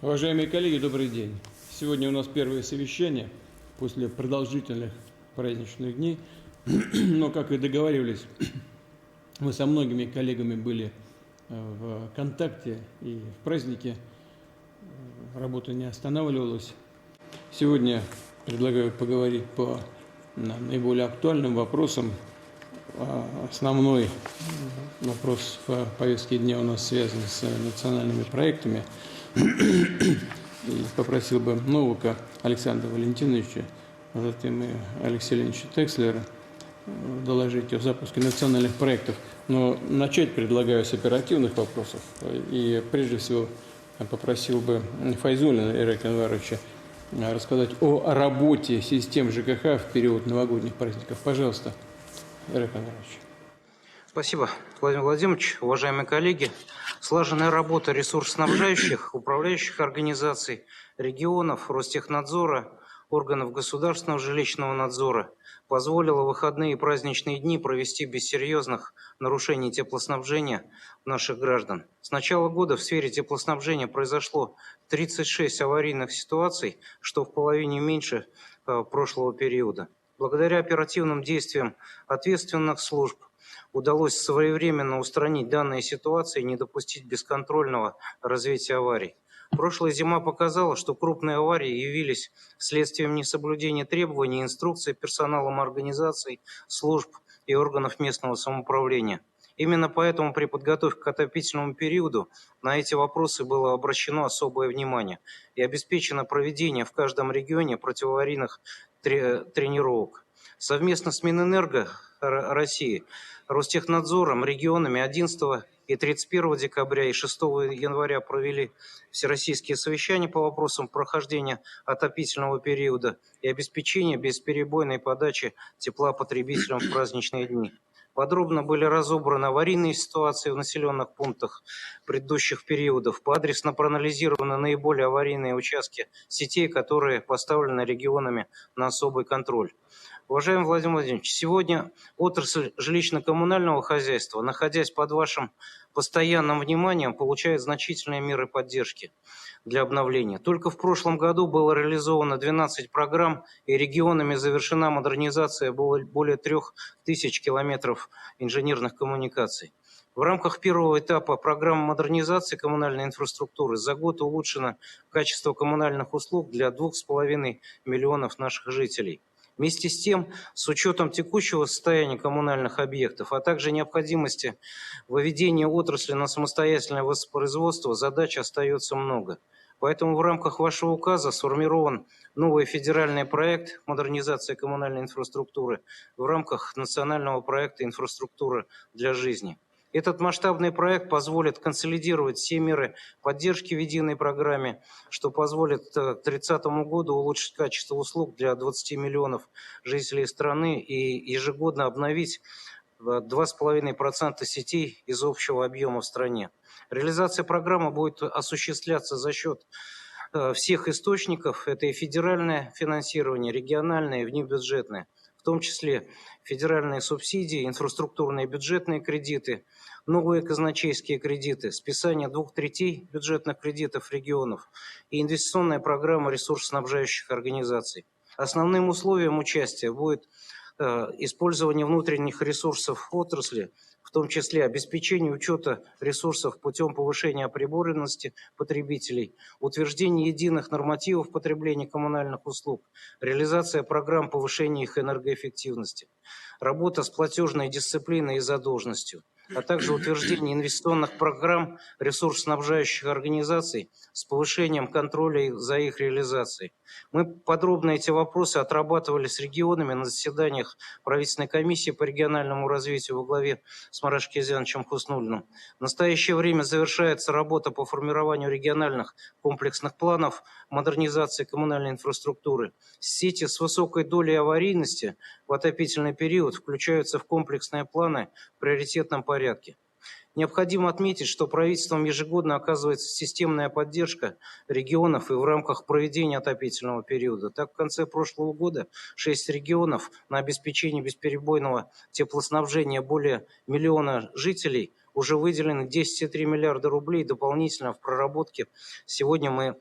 Уважаемые коллеги, добрый день. Сегодня у нас первое совещание после продолжительных праздничных дней. Но, как и договаривались, мы со многими коллегами были в контакте и в празднике. Работа не останавливалась. Сегодня предлагаю поговорить по наиболее актуальным вопросам. Основной вопрос в повестке дня у нас связан с национальными проектами. И попросил бы Новака Александра Валентиновича, а затем и Алексея Леонидовича Текслера доложить о запуске национальных проектов. Но начать предлагаю с оперативных вопросов. И прежде всего попросил бы Файзуллина Ирека Анваровича рассказать о работе систем ЖКХ в период новогодних праздников. Пожалуйста, Ирек Анварович. Спасибо, Владимир Владимирович. Уважаемые коллеги, слаженная работа ресурсоснабжающих, управляющих организаций, регионов, Ростехнадзора, органов государственного жилищного надзора позволила в выходные и праздничные дни провести без серьезных нарушений теплоснабжения наших граждан. С начала года в сфере теплоснабжения произошло 36 аварийных ситуаций, что в половине меньше прошлого периода. Благодаря оперативным действиям ответственных служб удалось своевременно устранить данные ситуации и не допустить бесконтрольного развития аварий. Прошлая зима показала, что крупные аварии явились следствием несоблюдения требований и инструкций персоналом организаций, служб и органов местного самоуправления. Именно поэтому при подготовке к отопительному периоду на эти вопросы было обращено особое внимание и обеспечено проведение в каждом регионе противоаварийных тренировок. Совместно с Минэнерго России, Ростехнадзором, регионами 11 и 31 декабря и 6 января провели всероссийские совещания по вопросам прохождения отопительного периода и обеспечения бесперебойной подачи тепла потребителям в праздничные дни. Подробно были разобраны аварийные ситуации в населенных пунктах предыдущих периодов, поадресно проанализированы наиболее аварийные участки сетей, которые поставлены регионами на особый контроль. Уважаемый Владимир Владимирович, сегодня отрасль жилищно-коммунального хозяйства, находясь под вашим постоянным вниманием, получает значительные меры поддержки для обновления. Только в прошлом году было реализовано 12 программ, и регионами завершена модернизация более 3000 километров инженерных коммуникаций. В рамках первого этапа программы модернизации коммунальной инфраструктуры за год улучшено качество коммунальных услуг для 2,5 миллионов наших жителей. Вместе с тем, с учетом текущего состояния коммунальных объектов, а также необходимости выведения отрасли на самостоятельное воспроизводство, задач остается много. Поэтому в рамках вашего указа сформирован новый федеральный проект модернизации коммунальной инфраструктуры в рамках национального проекта «Инфраструктура для жизни». Этот масштабный проект позволит консолидировать все меры поддержки в единой программе, что позволит к 2030 году улучшить качество услуг для 20 миллионов жителей страны и ежегодно обновить 2,5% сетей из общего объема в стране. Реализация программы будет осуществляться за счет всех источников. Это и федеральное финансирование, региональное и внебюджетное, в том числе федеральные субсидии, инфраструктурные бюджетные кредиты, новые казначейские кредиты, списание 2/3 бюджетных кредитов регионов и инвестиционная программа ресурсоснабжающих организаций. Основным условием участия будет использование внутренних ресурсов отрасли, в том числе обеспечение учета ресурсов путем повышения оприборенности потребителей, утверждение единых нормативов потребления коммунальных услуг, реализация программ повышения их энергоэффективности, работа с платежной дисциплиной и задолженностью, а также утверждение инвестиционных программ ресурсоснабжающих организаций с повышением контроля за их реализацией. Мы подробно эти вопросы отрабатывали с регионами на заседаниях правительственной комиссии по региональному развитию во главе с Марашем Кизяновичем Хуснуллиным. В настоящее время завершается работа по формированию региональных комплексных планов модернизации коммунальной инфраструктуры. Сети с высокой долей аварийности в отопительный период включаются в комплексные планы в приоритетном порядке. Необходимо отметить, что правительством ежегодно оказывается системная поддержка регионов и в рамках проведения отопительного периода. Так, в конце прошлого года 6 регионов на обеспечение бесперебойного теплоснабжения более 1 миллиона жителей Уже выделено 10,3 миллиарда рублей дополнительно в проработке. Сегодня мы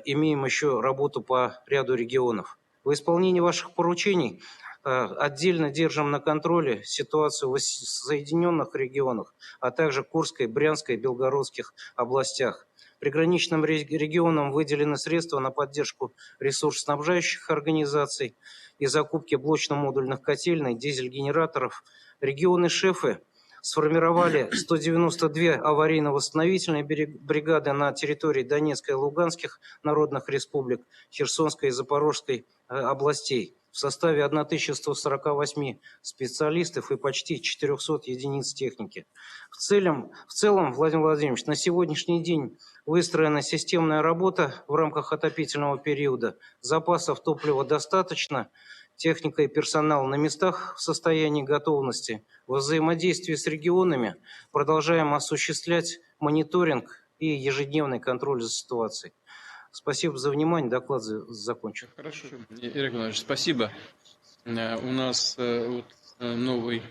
имеем еще работу по ряду регионов. В исполнении ваших поручений отдельно держим на контроле ситуацию в Соединенных регионах, а также Курской, Брянской, Белгородских областях. Приграничным регионам выделены средства на поддержку ресурсоснабжающих организаций и закупки блочно-модульных котельной, дизель-генераторов. Регионы-шефы сформировали 192 аварийно-восстановительные бригады на территории Донецкой и Луганских народных республик, Херсонской и Запорожской областей в составе 1148 специалистов и почти 400 единиц техники. В целом, Владимир Владимирович, на сегодняшний день выстроена системная работа в рамках отопительного периода. Запасов топлива достаточно, техника и персонал на местах в состоянии готовности. Во взаимодействии с регионами продолжаем осуществлять мониторинг и ежедневный контроль за ситуацией. Спасибо за внимание. Доклад закончен. Хорошо. Игорь Иванович, спасибо. У нас новый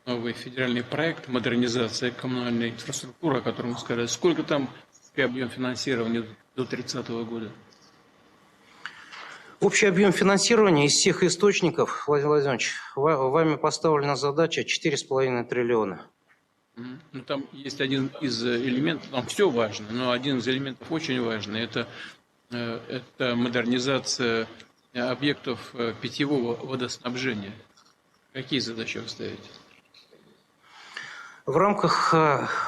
федеральный проект модернизации коммунальной инфраструктуры, о котором вы сказали. Сколько там объем финансирования до 30 года? Общий объем финансирования из всех источников, Владимир Владимирович, вами поставлена задача 4,5 триллиона. Ну, там есть один из элементов, там все важно, но один из элементов очень важный, это модернизация объектов питьевого водоснабжения. Какие задачи вы ставите? В рамках,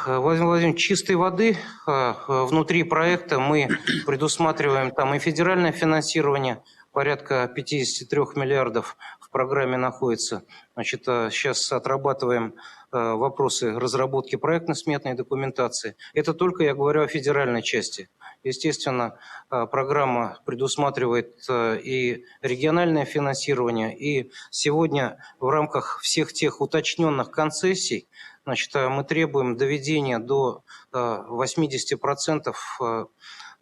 Владимир Владимирович, чистой воды внутри проекта мы предусматриваем там и федеральное финансирование, порядка 53 миллиардов в программе находится. Значит, сейчас отрабатываем вопросы разработки проектно-сметной документации. Это только я говорю о федеральной части. Естественно, программа предусматривает и региональное финансирование. И сегодня в рамках всех тех уточненных концессий, значит, мы требуем доведения до 80%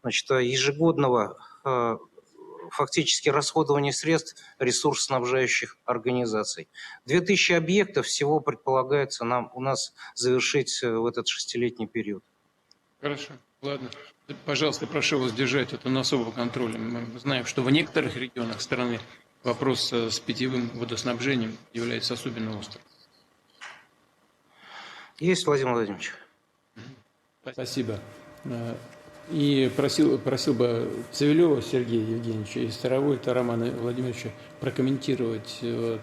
значит, ежегодного фактически расходование средств ресурсоснабжающих организаций. 2000 объектов всего предполагается у нас завершить в этот 6-летний период. Хорошо, ладно. Пожалуйста, прошу вас держать это на особом контроле. Мы знаем, что в некоторых регионах страны вопрос с питьевым водоснабжением является особенно острым. Есть, Владимир Владимирович. Спасибо. И просил бы Цивилева Сергея Евгеньевича и Старовойта Романа Владимировича прокомментировать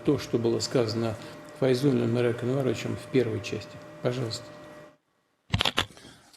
то, что было сказано Файзуллиным Мареком Ивановичем в первой части. Пожалуйста.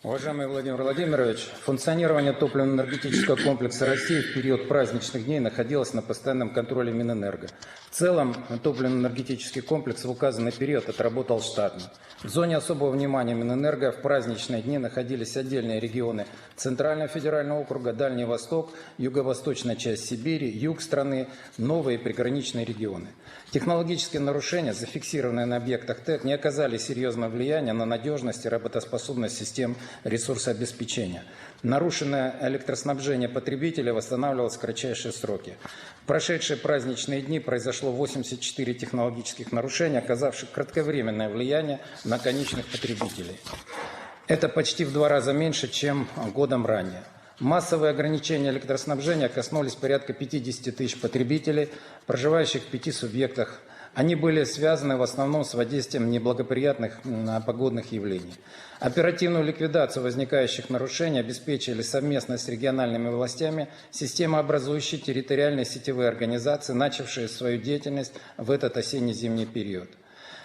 Уважаемый Владимир Владимирович, функционирование топливно-энергетического комплекса России в период праздничных дней находилось на постоянном контроле Минэнерго. В целом, топливно-энергетический комплекс в указанный период отработал штатно. В зоне особого внимания Минэнерго в праздничные дни находились отдельные регионы Центрального федерального округа, Дальний Восток, юго-восточная часть Сибири, юг страны, новые приграничные регионы. Технологические нарушения, зафиксированные на объектах ТЭК, не оказали серьезного влияния на надежность и работоспособность систем ресурсообеспечения. Нарушенное электроснабжение потребителя восстанавливалось в кратчайшие сроки. В прошедшие праздничные дни произошло 84 технологических нарушения, оказавших кратковременное влияние на конечных потребителей. Это почти в 2 раза меньше, чем годом ранее. Массовые ограничения электроснабжения коснулись порядка 50 тысяч потребителей, проживающих в 5 субъектах. Они были связаны в основном с воздействием неблагоприятных погодных явлений. Оперативную ликвидацию возникающих нарушений обеспечили совместно с региональными властями системообразующие территориальные сетевые организации, начавшие свою деятельность в этот осенне-зимний период.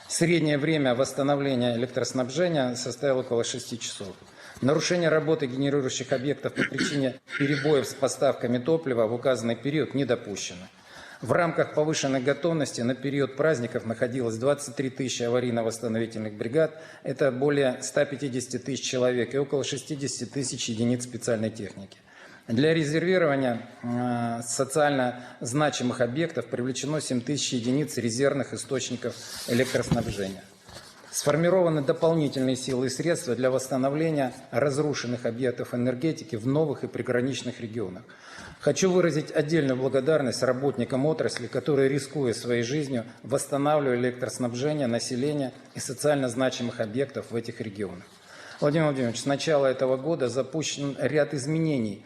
Среднее время восстановления электроснабжения составило около 6 часов. Нарушение работы генерирующих объектов по причине перебоев с поставками топлива в указанный период не допущено. В рамках повышенной готовности на период праздников находилось 23 тысячи аварийно-восстановительных бригад, это более 150 тысяч человек и около 60 тысяч единиц специальной техники. Для резервирования социально значимых объектов привлечено 7 тысяч единиц резервных источников электроснабжения. Сформированы дополнительные силы и средства для восстановления разрушенных объектов энергетики в новых и приграничных регионах. Хочу выразить отдельную благодарность работникам отрасли, которые, рискуя своей жизнью, восстанавливали электроснабжение населения и социально значимых объектов в этих регионах. Владимир Владимирович, с начала этого года запущен ряд изменений,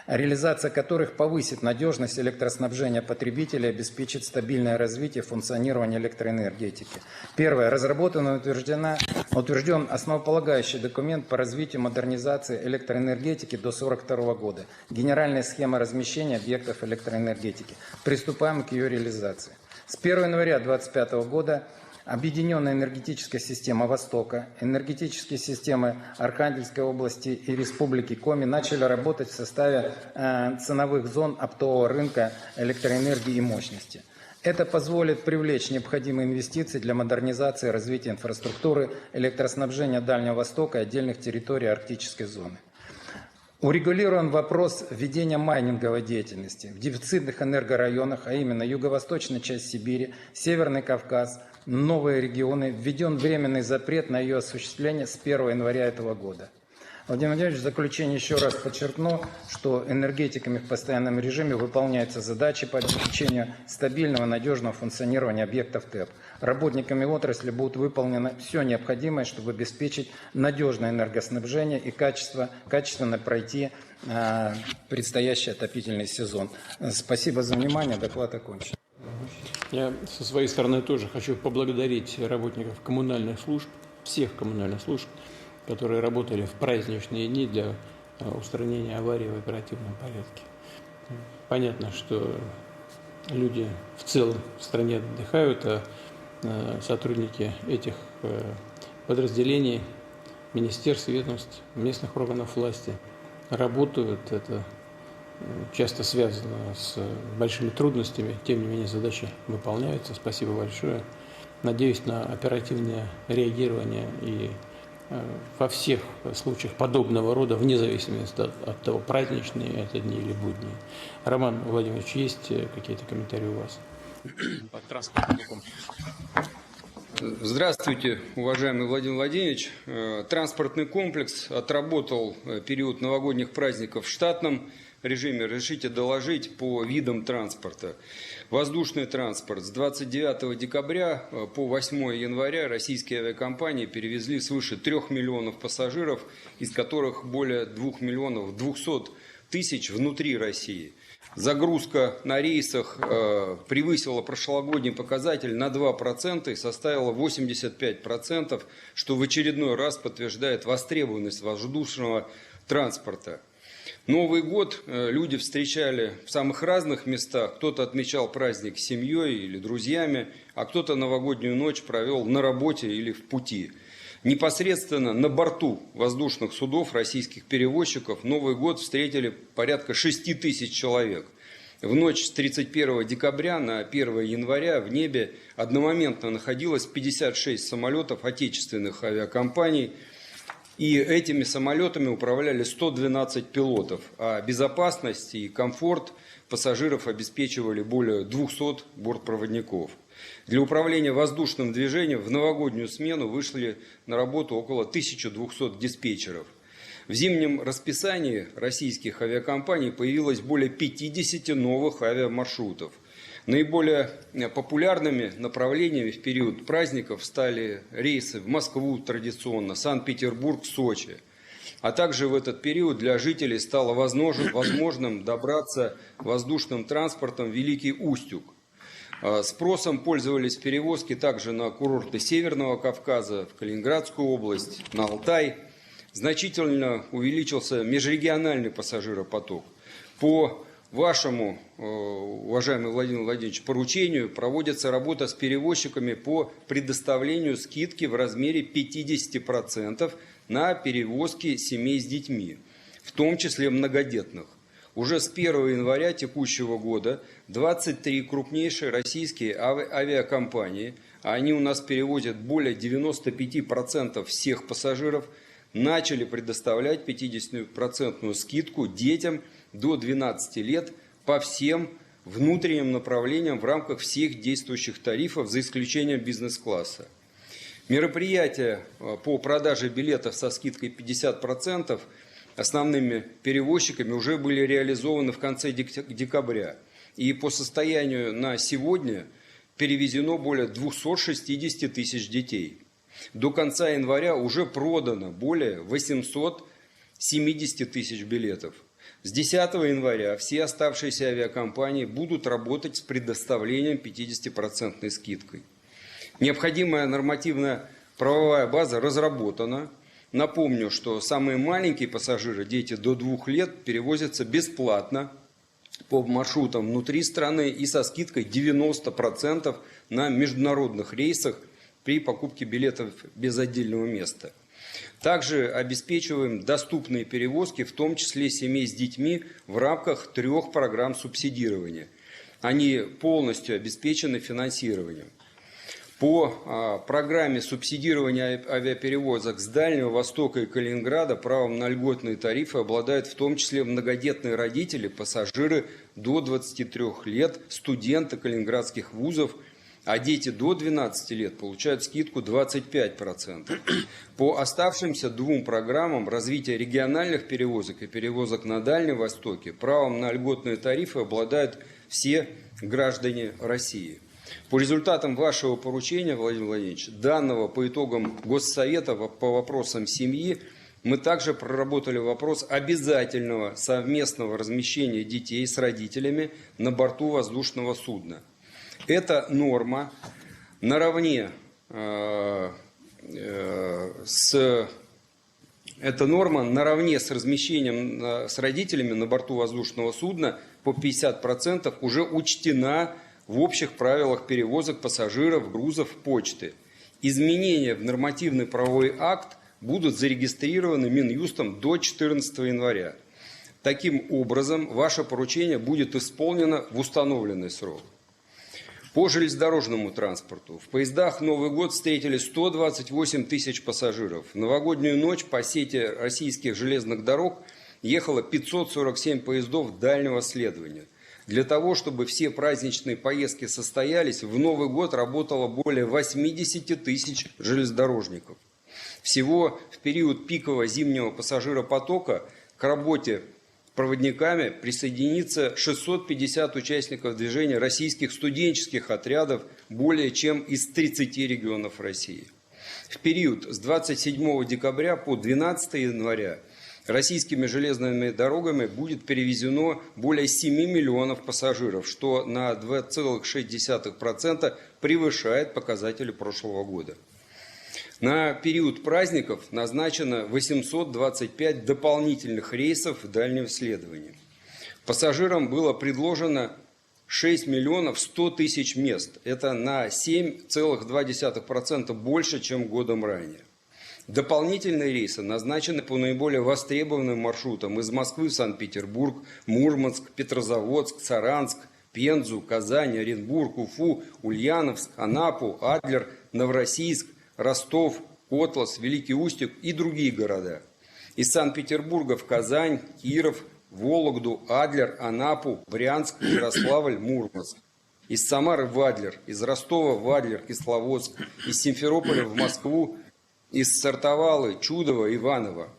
реализация которых повысит надежность электроснабжения потребителей и обеспечит стабильное развитие функционирования электроэнергетики. Первое. Разработан и утвержден основополагающий документ по развитию модернизации электроэнергетики до 1942 года. Генеральная схема размещения объектов электроэнергетики. Приступаем к ее реализации. С 1 января 2025 года Объединенная энергетическая система Востока, энергетические системы Архангельской области и Республики Коми начали работать в составе ценовых зон оптового рынка электроэнергии и мощности. Это позволит привлечь необходимые инвестиции для модернизации и развития инфраструктуры электроснабжения Дальнего Востока и отдельных территорий арктической зоны. Урегулирован вопрос введения майнинговой деятельности в дефицитных энергорайонах, а именно юго-восточная часть Сибири, Северный Кавказ, новые регионы. Введен временный запрет на ее осуществление с 1 января этого года. Владимир Владимирович, в заключение еще раз подчеркну, что энергетиками в постоянном режиме выполняются задачи по обеспечению стабильного, надежного функционирования объектов ТЭП. Работниками отрасли будет выполнено все необходимое, чтобы обеспечить надежное энергоснабжение и качественно пройти предстоящий отопительный сезон. Спасибо за внимание. Доклад окончен. Я со своей стороны тоже хочу поблагодарить работников коммунальных служб, всех коммунальных служб, которые работали в праздничные дни для устранения аварий в оперативном порядке. Понятно, что люди в целом в стране отдыхают, а сотрудники этих подразделений, министерств, ведомств, местных органов власти работают. Это часто связано с большими трудностями, тем не менее задачи выполняются. Спасибо большое. Надеюсь на оперативное реагирование и во всех случаях подобного рода, вне зависимости от того, праздничные это дни или будние. Роман Владимирович, есть какие-то комментарии у вас по транспортному комплексу? Здравствуйте, уважаемый Владимир Владимирович. Транспортный комплекс отработал период новогодних праздников в штатном режиме. Разрешите доложить по видам транспорта. Воздушный транспорт. С 29 декабря по 8 января российские авиакомпании перевезли свыше 3 миллионов пассажиров, из которых более 2 миллионов 200 тысяч внутри России. Загрузка на рейсах превысила прошлогодний показатель на 2% и составила 85%, что в очередной раз подтверждает востребованность воздушного транспорта. Новый год люди встречали в самых разных местах. Кто-то отмечал праздник с семьей или друзьями, а кто-то новогоднюю ночь провел на работе или в пути. Непосредственно на борту воздушных судов российских перевозчиков Новый год встретили порядка 6 тысяч человек. В ночь с 31 декабря на 1 января в небе одномоментно находилось 56 самолетов отечественных авиакомпаний. И этими самолетами управляли 112 пилотов, а безопасность и комфорт пассажиров обеспечивали более 200 бортпроводников. Для управления воздушным движением в новогоднюю смену вышли на работу около 1200 диспетчеров. В зимнем расписании российских авиакомпаний появилось более 50 новых авиамаршрутов. Наиболее популярными направлениями в период праздников стали рейсы в Москву традиционно, Санкт-Петербург, Сочи. А также в этот период для жителей стало возможным добраться воздушным транспортом в Великий Устюг. Спросом пользовались перевозки также на курорты Северного Кавказа, в Калининградскую область, на Алтай. Значительно увеличился межрегиональный пассажиропоток. По вашему, уважаемый Владимир Владимирович, поручению проводится работа с перевозчиками по предоставлению скидки в размере 50% на перевозки семей с детьми, в том числе многодетных. Уже с 1 января текущего года 23 крупнейшие российские авиакомпании, а они у нас перевозят более 95% всех пассажиров, начали предоставлять 50% скидку детям до 12 лет по всем внутренним направлениям в рамках всех действующих тарифов, за исключением бизнес-класса. Мероприятия по продаже билетов со скидкой 50% основными перевозчиками уже были реализованы в конце декабря. И по состоянию на сегодня перевезено более 260 тысяч детей. До конца января уже продано более 870 тысяч билетов. С 10 января все оставшиеся авиакомпании будут работать с предоставлением 50% скидкой. Необходимая нормативно-правовая база разработана. Напомню, что самые маленькие пассажиры, дети до 2 лет, перевозятся бесплатно по маршрутам внутри страны и со скидкой 90% на международных рейсах при покупке билетов без отдельного места. Также обеспечиваем доступные перевозки, в том числе семей с детьми, в рамках 3 программ субсидирования. Они полностью обеспечены финансированием. По программе субсидирования авиаперевозок с Дальнего Востока и Калининграда правом на льготные тарифы обладают в том числе многодетные родители, пассажиры до 23 лет, студенты калининградских вузов, а дети до 12 лет получают скидку 25%. По оставшимся 2 программам развития региональных перевозок и перевозок на Дальнем Востоке правом на льготные тарифы обладают все граждане России. По результатам вашего поручения, Владимир Владимирович, данного по итогам Госсовета по вопросам семьи, мы также проработали вопрос обязательного совместного размещения детей с родителями на борту воздушного судна. Эта норма наравне с размещением с родителями на борту воздушного судна по 50% уже учтена в общих правилах перевозок пассажиров, грузов, почты. Изменения в нормативный правовой акт будут зарегистрированы Минюстом до 14 января. Таким образом, ваше поручение будет исполнено в установленный срок. По железнодорожному транспорту. В поездах в Новый год встретили 128 тысяч пассажиров. В новогоднюю ночь по сети российских железных дорог ехало 547 поездов дальнего следования. Для того, чтобы все праздничные поездки состоялись, в Новый год работало более 80 тысяч железнодорожников. Всего в период пикового зимнего пассажиропотока к работе проводниками присоединится 650 участников движения российских студенческих отрядов более чем из 30 регионов России. В период с 27 декабря по 12 января российскими железными дорогами будет перевезено более 7 миллионов пассажиров, что на 2,6% превышает показатели прошлого года. На период праздников назначено 825 дополнительных рейсов в дальнем следовании. Пассажирам было предложено 6 миллионов 100 тысяч мест. Это на 7,2% больше, чем годом ранее. Дополнительные рейсы назначены по наиболее востребованным маршрутам из Москвы в Санкт-Петербург, Мурманск, Петрозаводск, Саранск, Пензу, Казань, Оренбург, Уфу, Ульяновск, Анапу, Адлер, Новороссийск, Ростов, Котлас, Великий Устюг и другие города. Из Санкт-Петербурга в Казань, Киров, Вологду, Адлер, Анапу, Брянск, Ярославль, Мурманск. Из Самары в Адлер, из Ростова в Адлер, Кисловодск, из Симферополя в Москву, из Сартовалы, Чудова, Иваново.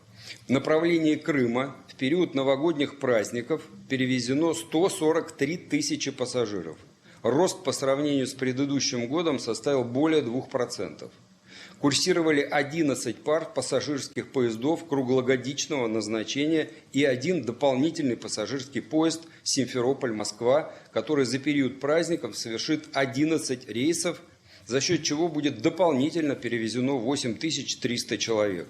В направлении Крыма в период новогодних праздников перевезено 143 тысячи пассажиров. Рост по сравнению с предыдущим годом составил более 2%. Курсировали 11 пар пассажирских поездов круглогодичного назначения и 1 дополнительный пассажирский поезд Симферополь-Москва, который за период праздников совершит 11 рейсов, за счет чего будет дополнительно перевезено 8300 человек.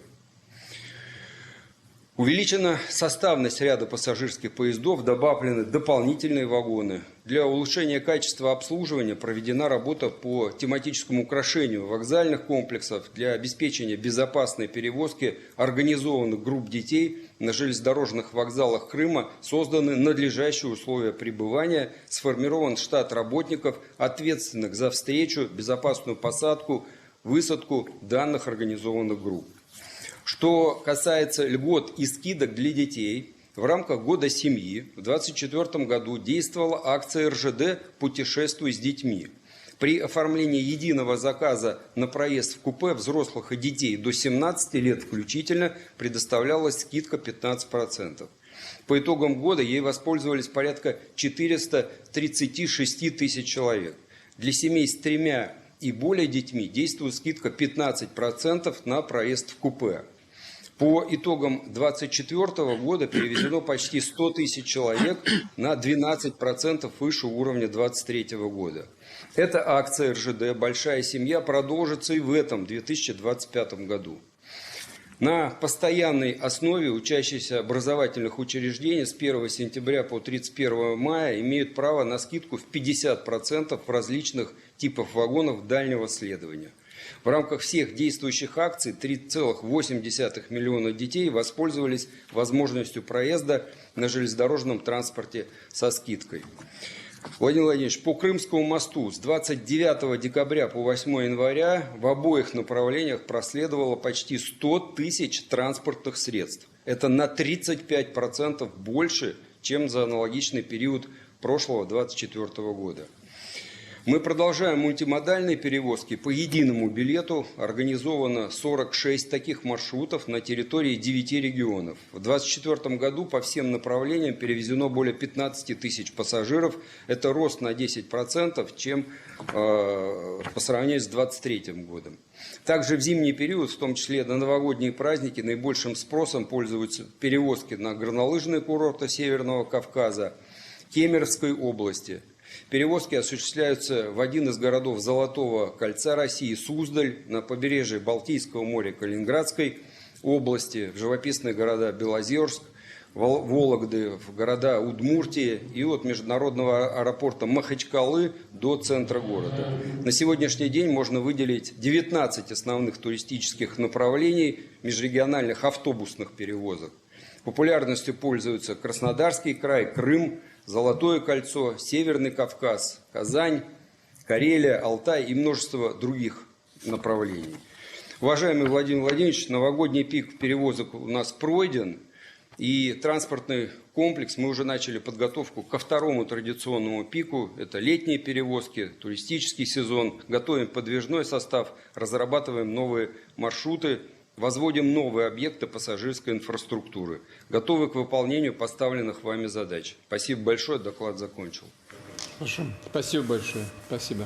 Увеличена составность ряда пассажирских поездов, добавлены дополнительные вагоны. Для улучшения качества обслуживания проведена работа по тематическому украшению вокзальных комплексов для обеспечения безопасной перевозки организованных групп детей на железнодорожных вокзалах Крыма, созданы надлежащие условия пребывания, сформирован штат работников, ответственных за встречу, безопасную посадку, высадку данных организованных групп. Что касается льгот и скидок для детей, в рамках года семьи в 2024 году действовала акция РЖД «Путешествуй с детьми». При оформлении единого заказа на проезд в купе взрослых и детей до 17 лет включительно предоставлялась скидка 15%. По итогам года ей воспользовались порядка 436 тысяч человек. Для семей с 3 и более детьми действует скидка 15% на проезд в купе. По итогам 2024 года перевезено почти 100 тысяч человек, на 12% выше уровня 2023 года. Эта акция РЖД «Большая семья» продолжится и в этом 2025 году. На постоянной основе учащиеся образовательных учреждений с 1 сентября по 31 мая имеют право на скидку в 50% в различных типах вагонов дальнего следования. В рамках всех действующих акций 3,8 миллиона детей воспользовались возможностью проезда на железнодорожном транспорте со скидкой. Владимир Владимирович, по Крымскому мосту с 29 декабря по 8 января в обоих направлениях проследовало почти 100 тысяч транспортных средств. Это на 35% больше, чем за аналогичный период прошлого 2024 года. Мы продолжаем мультимодальные перевозки по единому билету. Организовано 46 таких маршрутов на территории 9 регионов. В 2024 году по всем направлениям перевезено более 15 тысяч пассажиров. Это рост на 10%, чем по сравнению с 2023 годом. Также в зимний период, в том числе на новогодние праздники, наибольшим спросом пользуются перевозки на горнолыжные курорты Северного Кавказа, Кемеровской области. Перевозки осуществляются в один из городов Золотого кольца России, Суздаль, на побережье Балтийского моря Калининградской области, в живописные города Белозерск, Вологды, в города Удмуртии и от международного аэропорта Махачкалы до центра города. На сегодняшний день можно выделить 19 основных туристических направлений межрегиональных автобусных перевозок. Популярностью пользуются Краснодарский край, Крым, Золотое кольцо, Северный Кавказ, Казань, Карелия, Алтай и множество других направлений. Уважаемый Владимир Владимирович, новогодний пик перевозок у нас пройден, и транспортный комплекс, мы уже начали подготовку ко второму традиционному пику, это летние перевозки, туристический сезон, готовим подвижной состав, разрабатываем новые маршруты, возводим новые объекты пассажирской инфраструктуры. Готовы к выполнению поставленных вами задач. Спасибо большое, доклад закончил. Хорошо, спасибо большое, спасибо.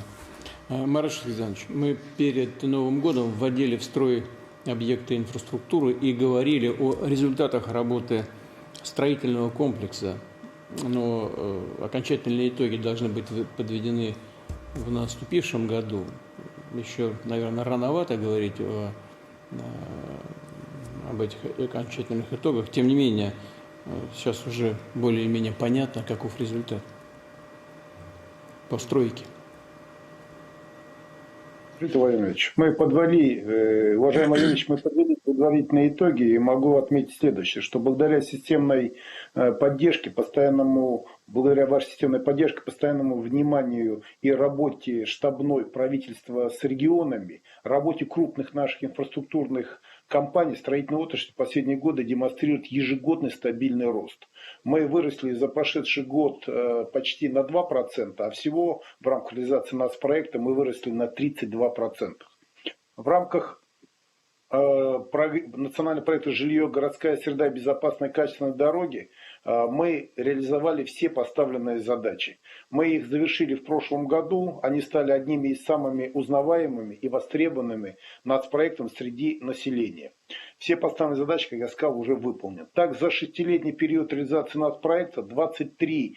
Марат Александрович, мы перед Новым годом вводили в строй объекты инфраструктуры и говорили о результатах работы строительного комплекса. Но окончательные итоги должны быть подведены в наступившем году. Еще, наверное, рановато говорить об этих окончательных итогах. Тем не менее, сейчас уже более-менее понятно, каков результат по стройке. Виктор Владимирович, мы подвели, уважаемый Владимирович, мы подвели предварительные итоги и могу отметить следующее, что благодаря системной поддержке, благодаря вашей системной поддержке, постоянному вниманию и работе штабной правительства с регионами, работе крупных наших инфраструктурных компаний, строительной отрасли в последние годы демонстрирует ежегодный стабильный рост. Мы выросли за прошедший год почти на 2%, а всего в рамках реализации нацпроекта мы выросли на 32%. В рамках национального проекта «Жилье, городская среда, безопасные качественные дороги» мы реализовали все поставленные задачи. Мы их завершили в прошлом году, они стали одними из самыми узнаваемыми и востребованными нацпроектом среди населения. Все поставленные задачи, как я сказал, уже выполнены. Так, за 6-летний период реализации нацпроекта 23,6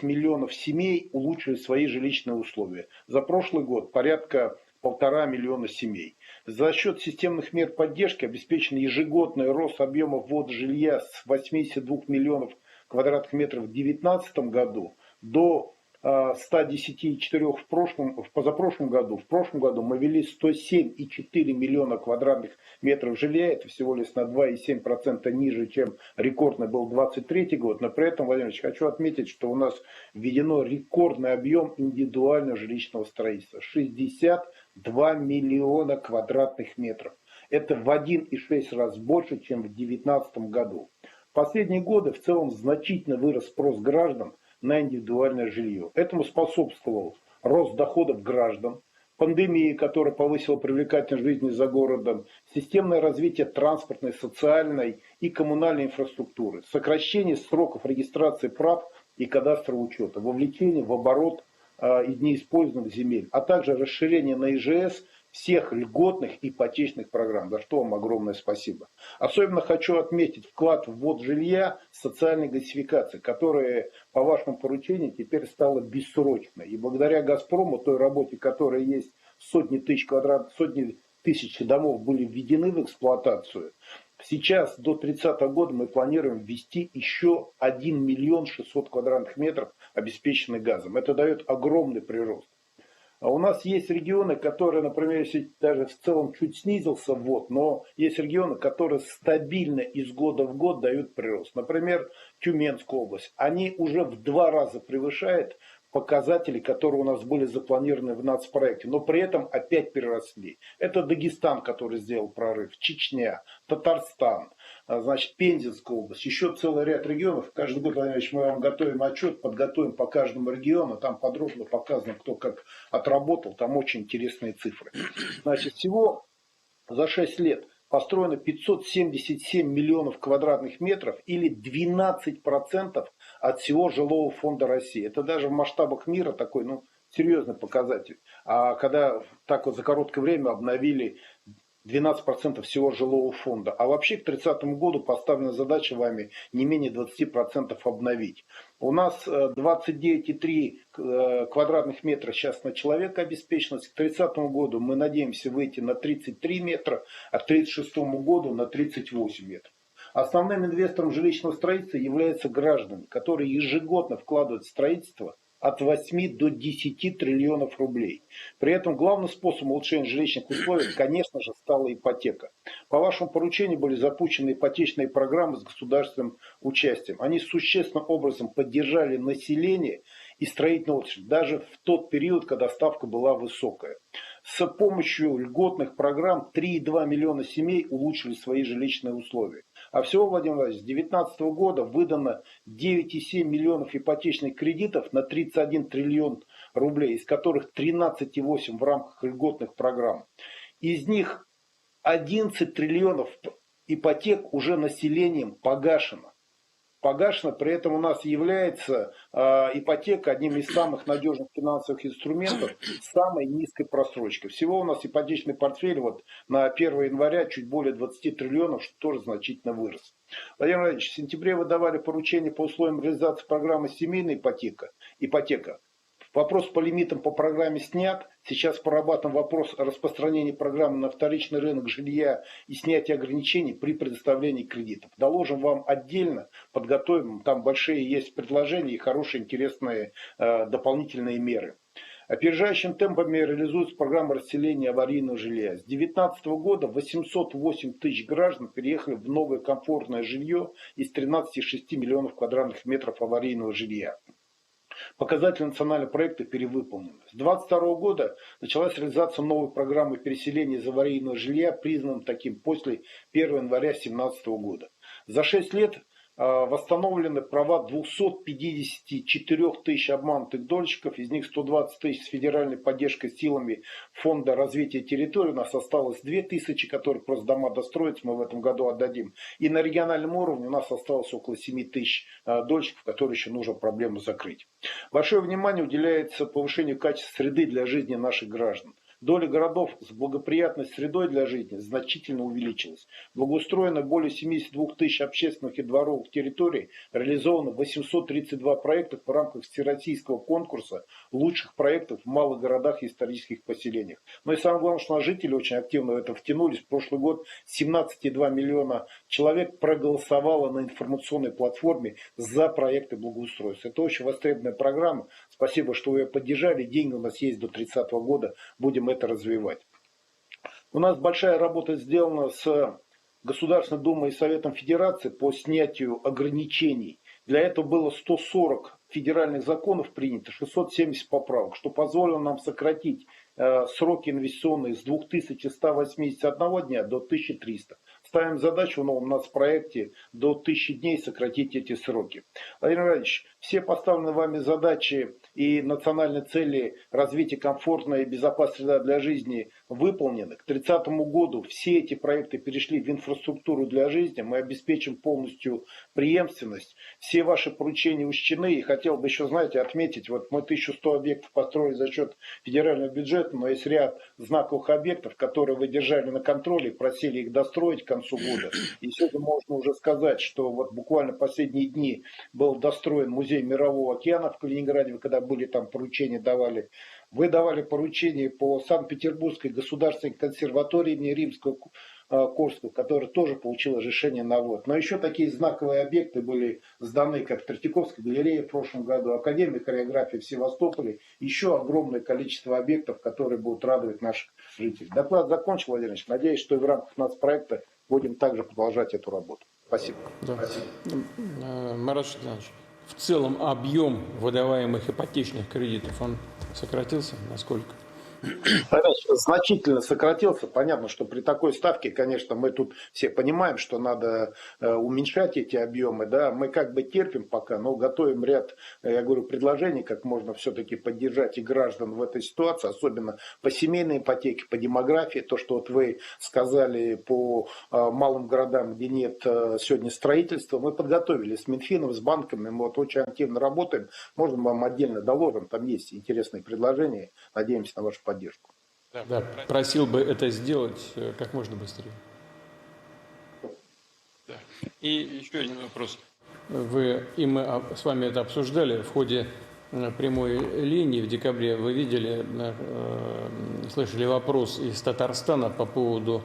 миллионов семей улучшили свои жилищные условия. За прошлый год порядка 1,5 миллиона семей. За счет системных мер поддержки обеспечен ежегодный рост объемов ввода жилья с 82 миллионов квадратных метров в 2019 году до 110,4 в позапрошлом году. В прошлом году мы ввели 107,4 миллиона квадратных метров жилья. Это всего лишь на 2,7% ниже, чем рекордный был 2023 год. Но при этом, Владимир Ильич, хочу отметить, что у нас введено рекордный объем индивидуального жилищного строительства. 62 миллиона квадратных метров. Это в 1,6 раз больше, чем в 2019 году. В последние годы в целом значительно вырос спрос граждан на индивидуальное жилье. Этому способствовал рост доходов граждан, пандемия, которая повысила привлекательность жизни за городом, системное развитие транспортной, социальной и коммунальной инфраструктуры, сокращение сроков регистрации прав и кадастрового учета, вовлечение в оборот из неиспользованных земель, а также расширение на ИЖС всех льготных ипотечных программ, за что вам огромное спасибо. Особенно хочу отметить вклад в ввод жилья социальной газификации, которая по вашему поручению теперь стала бессрочной. И благодаря «Газпрому», той работе, которая есть, сотни тысяч домов были введены в эксплуатацию. Сейчас до 30 года мы планируем ввести еще 1 миллион 600 квадратных метров, обеспеченных газом. Это дает огромный прирост. А у нас есть регионы, которые, например, если даже в целом чуть снизился ввод, но есть регионы, которые стабильно из года в год дают прирост. Например, Тюменская область. Они уже в 2 раза превышают показатели, которые у нас были запланированы в нацпроекте, но при этом опять переросли. Это Дагестан, который сделал прорыв, Чечня, Татарстан, значит, Пензенская область, еще целый ряд регионов. Каждый год, Владимир Ильич, мы вам готовим отчет, подготовим по каждому региону, там подробно показано, кто как отработал, там очень интересные цифры. Значит, всего за 6 лет построено 577 миллионов квадратных метров или 12% от всего жилого фонда России. Это даже в масштабах мира такой, серьезный показатель. А когда так вот за короткое время обновили 12% всего жилого фонда. А вообще к 30 году поставлена задача вами не менее 20% обновить. У нас 29,3 квадратных метра сейчас на человека обеспеченность. К 30 году мы надеемся выйти на 33 метра, а к 36 году на 38 метров. Основным инвестором жилищного строительства являются граждане, которые ежегодно вкладывают в строительство от 8 до 10 триллионов рублей. При этом главным способом улучшения жилищных условий, конечно же, стала ипотека. По вашему поручению были запущены ипотечные программы с государственным участием. Они существенным образом поддержали население и строительную отрасль, даже в тот период, когда ставка была высокая. С помощью льготных программ 3,2 миллиона семей улучшили свои жилищные условия. А всего, Владимир Владимирович, с 2019 года выдано 9,7 миллионов ипотечных кредитов на 31 триллион рублей, из которых 13,8 в рамках льготных программ. Из них 11 триллионов ипотек уже населением погашено. При этом у нас является ипотека одним из самых надежных финансовых инструментов с самой низкой просрочкой. Всего у нас ипотечный портфель на 1 января чуть более 20 триллионов, что тоже значительно вырос. Владимир Владимирович, в сентябре вы давали поручение по условиям реализации программы «Семейная ипотека». Вопрос по лимитам по программе снят. Сейчас прорабатываем вопрос о распространении программы на вторичный рынок жилья и снятии ограничений при предоставлении кредитов. Доложим вам отдельно, подготовим. Там большие есть предложения и хорошие, интересные дополнительные меры. Опережающими темпами реализуется программа расселения аварийного жилья. С 2019 года 808 тысяч граждан переехали в новое комфортное жилье из 13,6 миллионов квадратных метров аварийного жилья. Показатели национального проекта перевыполнены. С 2022 года началась реализация новой программы переселения из аварийного жилья, признанным таким после 1 января 2017 года. За 6 лет восстановлены права 254 тысяч обманутых дольщиков, из них 120 тысяч с федеральной поддержкой силами Фонда развития территории. У нас осталось 2 тысячи, которые просто дома достроятся, мы в этом году отдадим. И на региональном уровне у нас осталось около 7 тысяч дольщиков, которые еще нужно проблему закрыть. Большое внимание уделяется повышению качества среды для жизни наших граждан. Доля городов с благоприятной средой для жизни значительно увеличилась. Благоустроено более 72 тысяч общественных и дворовых территорий, реализовано 832 проекта в рамках всероссийского конкурса лучших проектов в малых городах и исторических поселениях. Но и самое главное, что наши жители очень активно в это втянулись. В прошлый год 17,2 миллиона человек проголосовало на информационной платформе за проекты благоустройства. Это очень востребованная программа. Спасибо, что вы ее поддержали. Деньги у нас есть до 30 года. Будем это развивать. У нас большая работа сделана с Государственной Думой и Советом Федерации по снятию ограничений. Для этого было 140 федеральных законов принято, 670 поправок, что позволило нам сократить сроки инвестиционные с 2181 дня до 1300. ставим задачу в новом нацпроекте до 1000 дней сократить эти сроки. Владимир Владимирович, все поставленные вами задачи и национальные цели развития комфортной и безопасной среды для жизни выполнены. К 30 году все эти проекты перешли в инфраструктуру для жизни. Мы обеспечим полностью преемственность. Все ваши поручения учтены. И хотел бы еще, знаете, отметить, вот мы 1100 объектов построили за счет федерального бюджета, но есть ряд знаковых объектов, которые вы держали на контроле, просили их достроить к концу года. И сегодня можно уже сказать, что вот буквально последние дни был достроен музей Мирового океана в Калининграде, вы когда были там, поручения давали. Вы давали поручение по Санкт-Петербургской государственной консерватории имени Римского-Корского, которая тоже получила решение на ввод. Но еще такие знаковые объекты были сданы, как Третьяковская галерея в прошлом году, Академия хореографии в Севастополе. Еще огромное количество объектов, которые будут радовать наших жителей. Доклад закончил, Владимир Ильич. Надеюсь, что и в рамках нацпроекта будем также продолжать эту работу. Спасибо. Да. Спасибо. Марат Шахриянович, в целом объем выдаваемых ипотечных кредитов, он сократился? Насколько? Значительно сократился. Понятно, что при такой ставке, конечно, мы тут все понимаем, что надо уменьшать эти объемы. Да? Мы как бы терпим пока, но готовим ряд, я говорю, предложений, как можно все-таки поддержать и граждан в этой ситуации, особенно по семейной ипотеке, по демографии. То, что вот вы сказали по малым городам, где нет сегодня строительства, мы подготовили с Минфином, с банками, мы вот очень активно работаем. Можно мы вам отдельно доложим, там есть интересные предложения. Надеемся на вашу поддержку. Да, просил бы это сделать как можно быстрее. Да. И еще один вопрос. Мы с вами это обсуждали в ходе прямой линии в декабре. Вы видели, слышали вопрос из Татарстана по поводу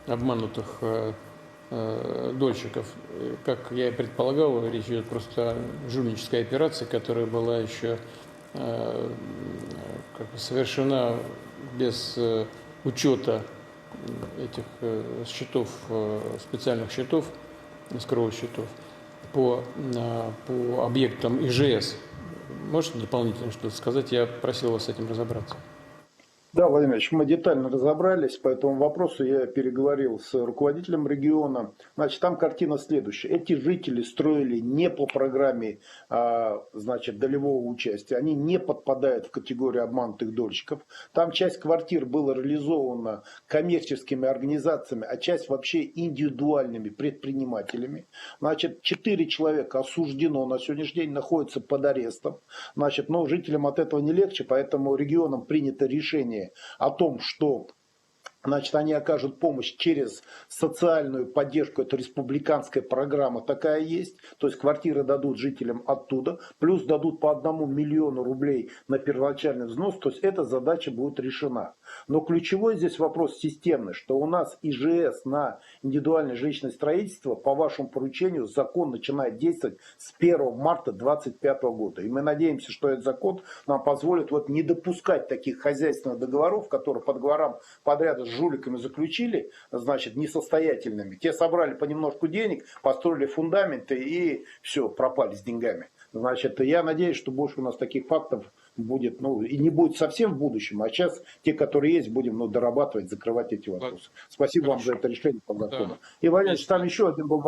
обманутых дольщиков. Как я и предполагал, речь идет просто о жульнической операции, которая была еще совершена без учета этих счетов, специальных счетов, скрытых счетов по объектам ИЖС. Можете дополнительно что-то сказать? Я просил вас с этим разобраться. Да, Владимир Ильич, мы детально разобрались по этому вопросу. Я переговорил с руководителем региона. Значит, там картина следующая. Эти жители строили не по программе долевого участия. Они не подпадают в категорию обманутых дольщиков. Там часть квартир была реализована коммерческими организациями, а часть вообще индивидуальными предпринимателями. Значит, 4 человека осуждено на сегодняшний день, находятся под арестом. Значит, но жителям от этого не легче, поэтому регионом принято решение о том, что они окажут помощь через социальную поддержку. Это республиканская программа такая есть. То есть квартиры дадут жителям оттуда. Плюс дадут по 1 миллиону рублей на первоначальный взнос. То есть эта задача будет решена. Но ключевой здесь вопрос системный, что у нас ИЖС на индивидуальное жилищное строительство по вашему поручению закон начинает действовать с 1 марта 2025 года. И мы надеемся, что этот закон нам позволит не допускать таких хозяйственных договоров, которые по договорам подряда с жуликами заключили, значит, несостоятельными. Те собрали понемножку денег, построили фундаменты и все, пропали с деньгами. Значит, я надеюсь, что больше у нас таких фактов будет, и не будет совсем в будущем, а сейчас те, которые есть, будем дорабатывать, закрывать эти вопросы. Спасибо вам за это решение по закону. Да. И, Владимир Ильич, там еще один был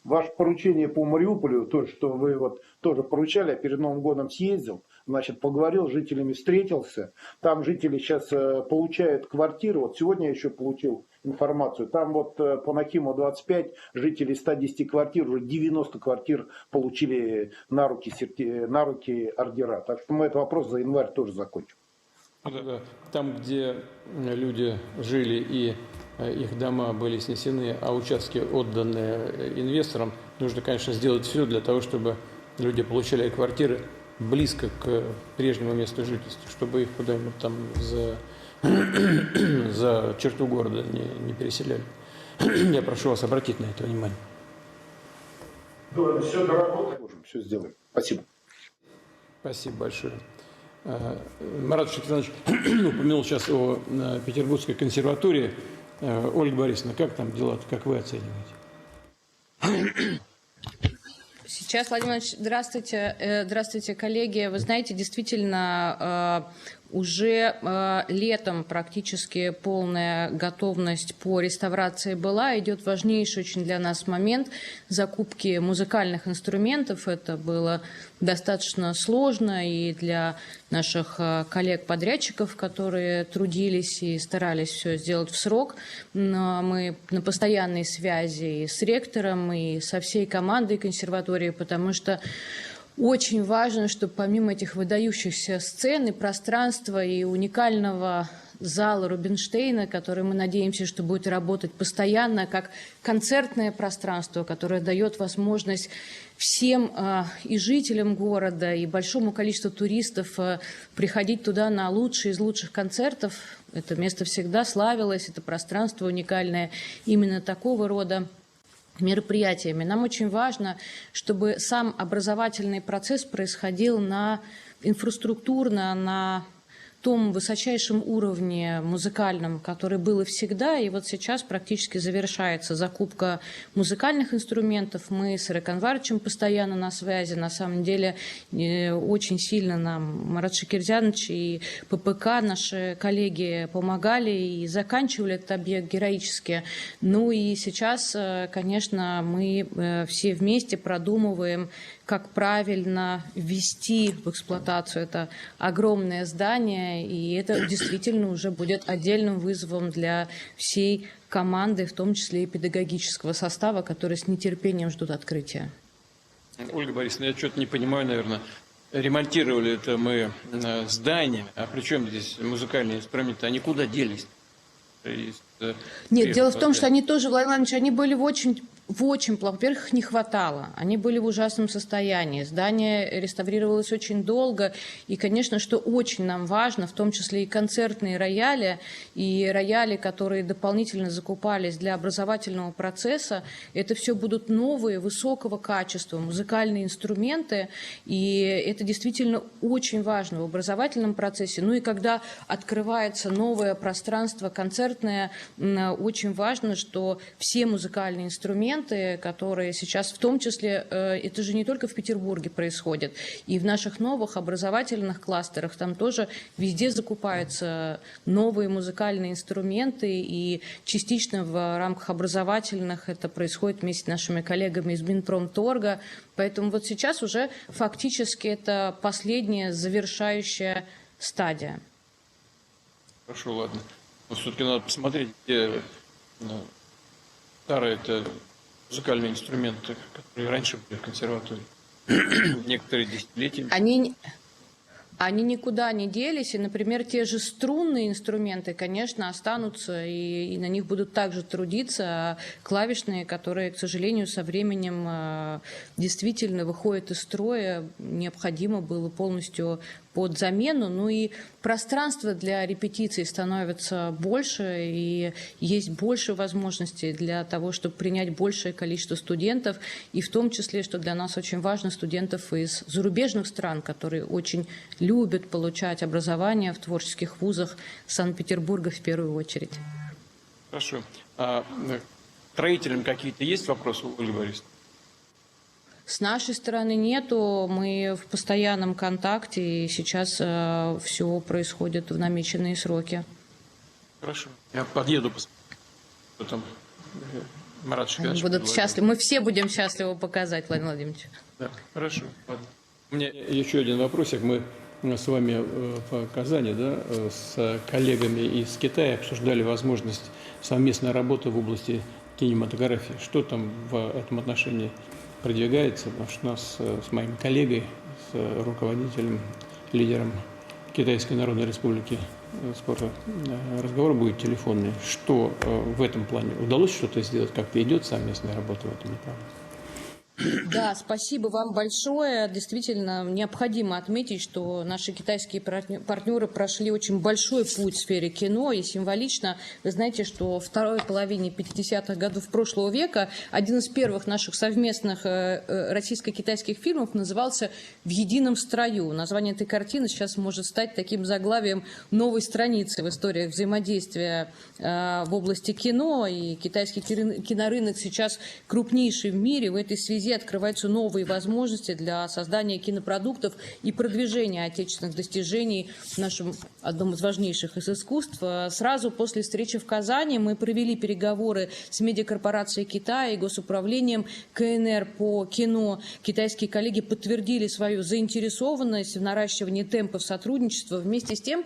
ваше поручение по Мариуполю, то, что вы тоже поручали, я перед Новым годом съездил, значит, поговорил с жителями, встретился. Там жители сейчас получают квартиры. Вот сегодня я еще получил информацию. Там по Накиму 25 жители 110 квартир, уже 90 квартир получили на руки ордера. Так что мы этот вопрос за январь тоже закончим. Там, где люди жили и их дома были снесены, а участки отданы инвесторам, нужно, конечно, сделать все для того, чтобы люди получали квартиры близко к прежнему месту жительства, чтобы их куда-нибудь там за черту города не переселяли. Я прошу вас обратить на это внимание. Да, все доработаем, все сделаем. Спасибо. Спасибо большое. Марат Шахриянович упомянул сейчас о Петербургской консерватории. Ольга Борисовна, как там дела, как вы оцениваете? Сейчас, Владимир Ильич, здравствуйте, коллеги. Вы знаете, действительно, Уже летом практически полная готовность по реставрации была. Идет важнейший очень для нас момент закупки музыкальных инструментов. Это было достаточно сложно и для наших коллег-подрядчиков, которые трудились и старались все сделать в срок. Но мы на постоянной связи и с ректором, и со всей командой консерватории, потому что очень важно, чтобы помимо этих выдающихся сцен и пространства, и уникального зала Рубинштейна, который мы надеемся, что будет работать постоянно, как концертное пространство, которое дает возможность всем и жителям города, и большому количеству туристов приходить туда на лучшие из лучших концертов. Это место всегда славилось, это пространство уникальное именно такого рода мероприятиями. Нам очень важно, чтобы сам образовательный процесс происходил инфраструктурно, на том высочайшем уровне музыкальном, который был и всегда, и вот сейчас практически завершается закупка музыкальных инструментов. Мы с Ираком Анваровичем постоянно на связи. На самом деле очень сильно нам Марат Шакирзянович и ППК, наши коллеги, помогали и заканчивали этот объект героически. Ну и сейчас, конечно, мы все вместе продумываем, как правильно ввести в эксплуатацию это огромное здание, и это действительно уже будет отдельным вызовом для всей команды, в том числе и педагогического состава, которые с нетерпением ждут открытия. Ольга Борисовна, я что-то не понимаю, наверное. Ремонтировали это мы здание, а при чем здесь музыкальные инструменты? Они куда делись? Нет, дело в том, что они тоже, Владимир Владимирович, они были в очень плохо. Во-первых, их не хватало. Они были в ужасном состоянии. Здание реставрировалось очень долго. И, конечно, что очень нам важно, в том числе и концертные рояли, и рояли, которые дополнительно закупались для образовательного процесса, это все будут новые, высокого качества музыкальные инструменты. И это действительно очень важно в образовательном процессе. Ну и когда открывается новое пространство концертное, очень важно, что все музыкальные инструменты, которые сейчас, в том числе, это же не только в Петербурге происходит, и в наших новых образовательных кластерах, там тоже везде закупаются новые музыкальные инструменты, и частично в рамках образовательных это происходит вместе с нашими коллегами из Минпромторга. Поэтому вот сейчас уже фактически это последняя завершающая стадия. Хорошо, ладно. Но все-таки надо посмотреть, где старые-то музыкальные инструменты, которые раньше были в консерватории, некоторые десятилетия. Они никуда не делись, и, например, те же струнные инструменты, конечно, останутся, и на них будут также трудиться, а клавишные, которые, к сожалению, со временем действительно выходят из строя, необходимо было полностью под замену. Ну и пространство для репетиций становится больше, и есть больше возможностей для того, чтобы принять большее количество студентов, и в том числе, что для нас очень важно, студентов из зарубежных стран, которые очень любят получать образование в творческих вузах Санкт-Петербурга в первую очередь. Хорошо. А строителям какие-то есть вопросы, Ольга Борисовна? С нашей стороны нету, мы в постоянном контакте, и сейчас все происходит в намеченные сроки. Хорошо. Я подъеду, посмотрю, что там Марат Шакирзянович будут счастливы. Мы все будем счастливы показать, Владимир Владимирович. Да, хорошо. Ладно. У меня еще один вопросик. Мы с вами в Казани, да, с коллегами из Китая обсуждали возможность совместной работы в области кинематографии. Что там в этом отношении продвигается? Потому что у нас с моим коллегой, с руководителем, лидером Китайской Народной Республики скоро разговор будет телефонный. Что в этом плане? Удалось что-то сделать? Как-то идет совместная работа в этом направлении? Да, спасибо вам большое. Действительно, необходимо отметить, что наши китайские партнеры прошли очень большой путь в сфере кино, и символично, вы знаете, что в второй половине 50-х годов прошлого века один из первых наших совместных российско-китайских фильмов назывался «В едином строю». Название этой картины сейчас может стать таким заглавием новой страницы в истории взаимодействия в области кино, и китайский кинорынок сейчас крупнейший в мире. В этой связи связи открываются новые возможности для создания кинопродуктов и продвижения отечественных достижений в нашем одном из важнейших из искусств. Сразу после встречи в Казани мы провели переговоры с медиакорпорацией Китая и госуправлением КНР по кино. Китайские коллеги подтвердили свою заинтересованность в наращивании темпов сотрудничества. Вместе с тем,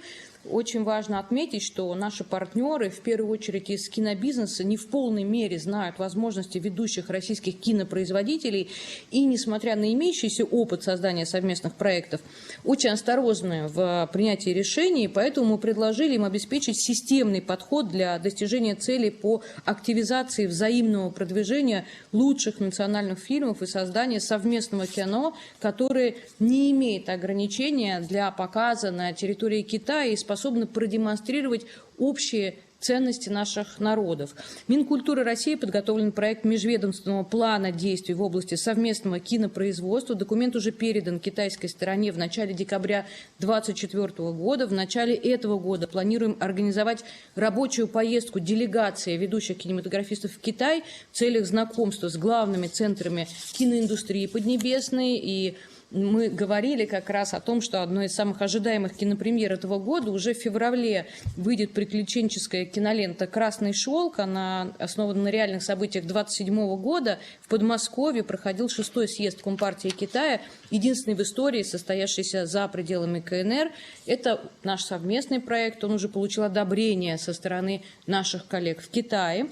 очень важно отметить, что наши партнеры, в первую очередь из кинобизнеса, не в полной мере знают возможности ведущих российских кинопроизводителей и, несмотря на имеющийся опыт создания совместных проектов, очень осторожны в принятии решений, поэтому мы предложили им обеспечить системный подход для достижения целей по активизации взаимного продвижения лучших национальных фильмов и создания совместного кино, которое не имеет ограничения для показа на территории Китая и способны продемонстрировать общие ценности наших народов. Минкультуры России подготовлен проект межведомственного плана действий в области совместного кинопроизводства. Документ уже передан китайской стороне в начале декабря 2024 года. В начале этого года планируем организовать рабочую поездку делегации ведущих кинематографистов в Китай в целях знакомства с главными центрами киноиндустрии Поднебесной. И мы говорили как раз о том, что одной из самых ожидаемых кинопремьер этого года уже в феврале выйдет приключенческая кинолента «Красный шелк». Она основана на реальных событиях 1927 года. В Подмосковье проходил 6-й съезд Компартии Китая, единственный в истории, состоявшийся за пределами КНР. Это наш совместный проект, он уже получил одобрение со стороны наших коллег в Китае.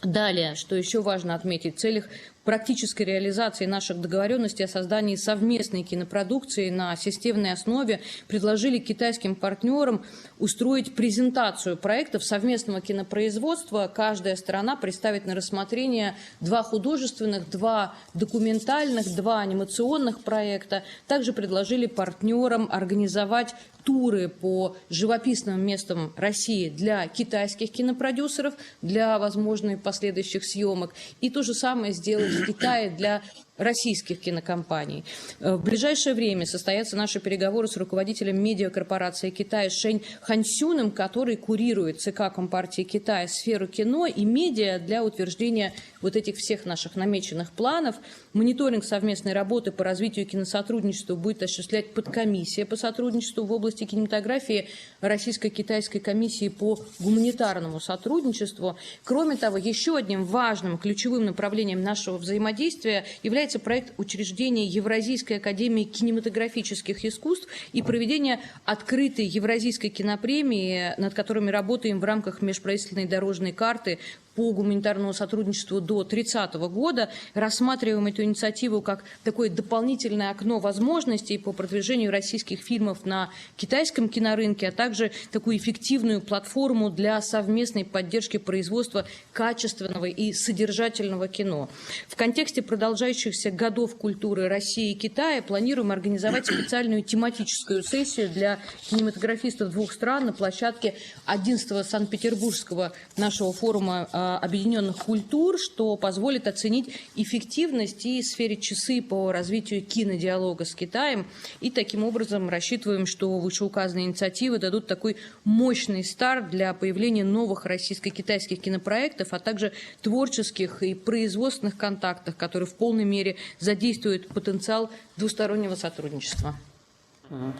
Далее, что еще важно отметить, в целях практической реализации наших договоренностей о создании совместной кинопродукции на системной основе предложили китайским партнерам устроить презентацию проектов совместного кинопроизводства. Каждая сторона представит на рассмотрение 2 художественных, 2 документальных, 2 анимационных проекта. Также предложили партнерам организовать туры по живописным местам России для китайских кинопродюсеров, для возможных последующих съемок. И то же самое сделать в Китае для российских кинокомпаний. В ближайшее время состоятся наши переговоры с руководителем медиакорпорации Китая Шэнь Хансюном, который курирует ЦК Компартии Китая сферу кино и медиа для утверждения вот этих всех наших намеченных планов. Мониторинг совместной работы по развитию киносотрудничества будет осуществлять подкомиссия по сотрудничеству в области кинематографии Российско-Китайской комиссии по гуманитарному сотрудничеству. Кроме того, еще одним важным ключевым направлением нашего взаимодействия является проект учреждения Евразийской академии кинематографических искусств и проведения открытой Евразийской кинопремии, над которыми работаем в рамках межправительственной дорожной карты по гуманитарному сотрудничеству до 30 года. Рассматриваем эту инициативу как такое дополнительное окно возможностей по продвижению российских фильмов на китайском кинорынке, а также такую эффективную платформу для совместной поддержки производства качественного и содержательного кино. В контексте продолжающихся годов культуры России и Китая планируем организовать специальную тематическую сессию для кинематографистов 2 стран на площадке 11-го Санкт-Петербургского нашего форума объединенных культур, что позволит оценить эффективность и сфере часы по развитию кинодиалога с Китаем. И таким образом рассчитываем, что вышеуказанные инициативы дадут такой мощный старт для появления новых российско-китайских кинопроектов, а также творческих и производственных контактов, которые в полной мере задействуют потенциал двустороннего сотрудничества.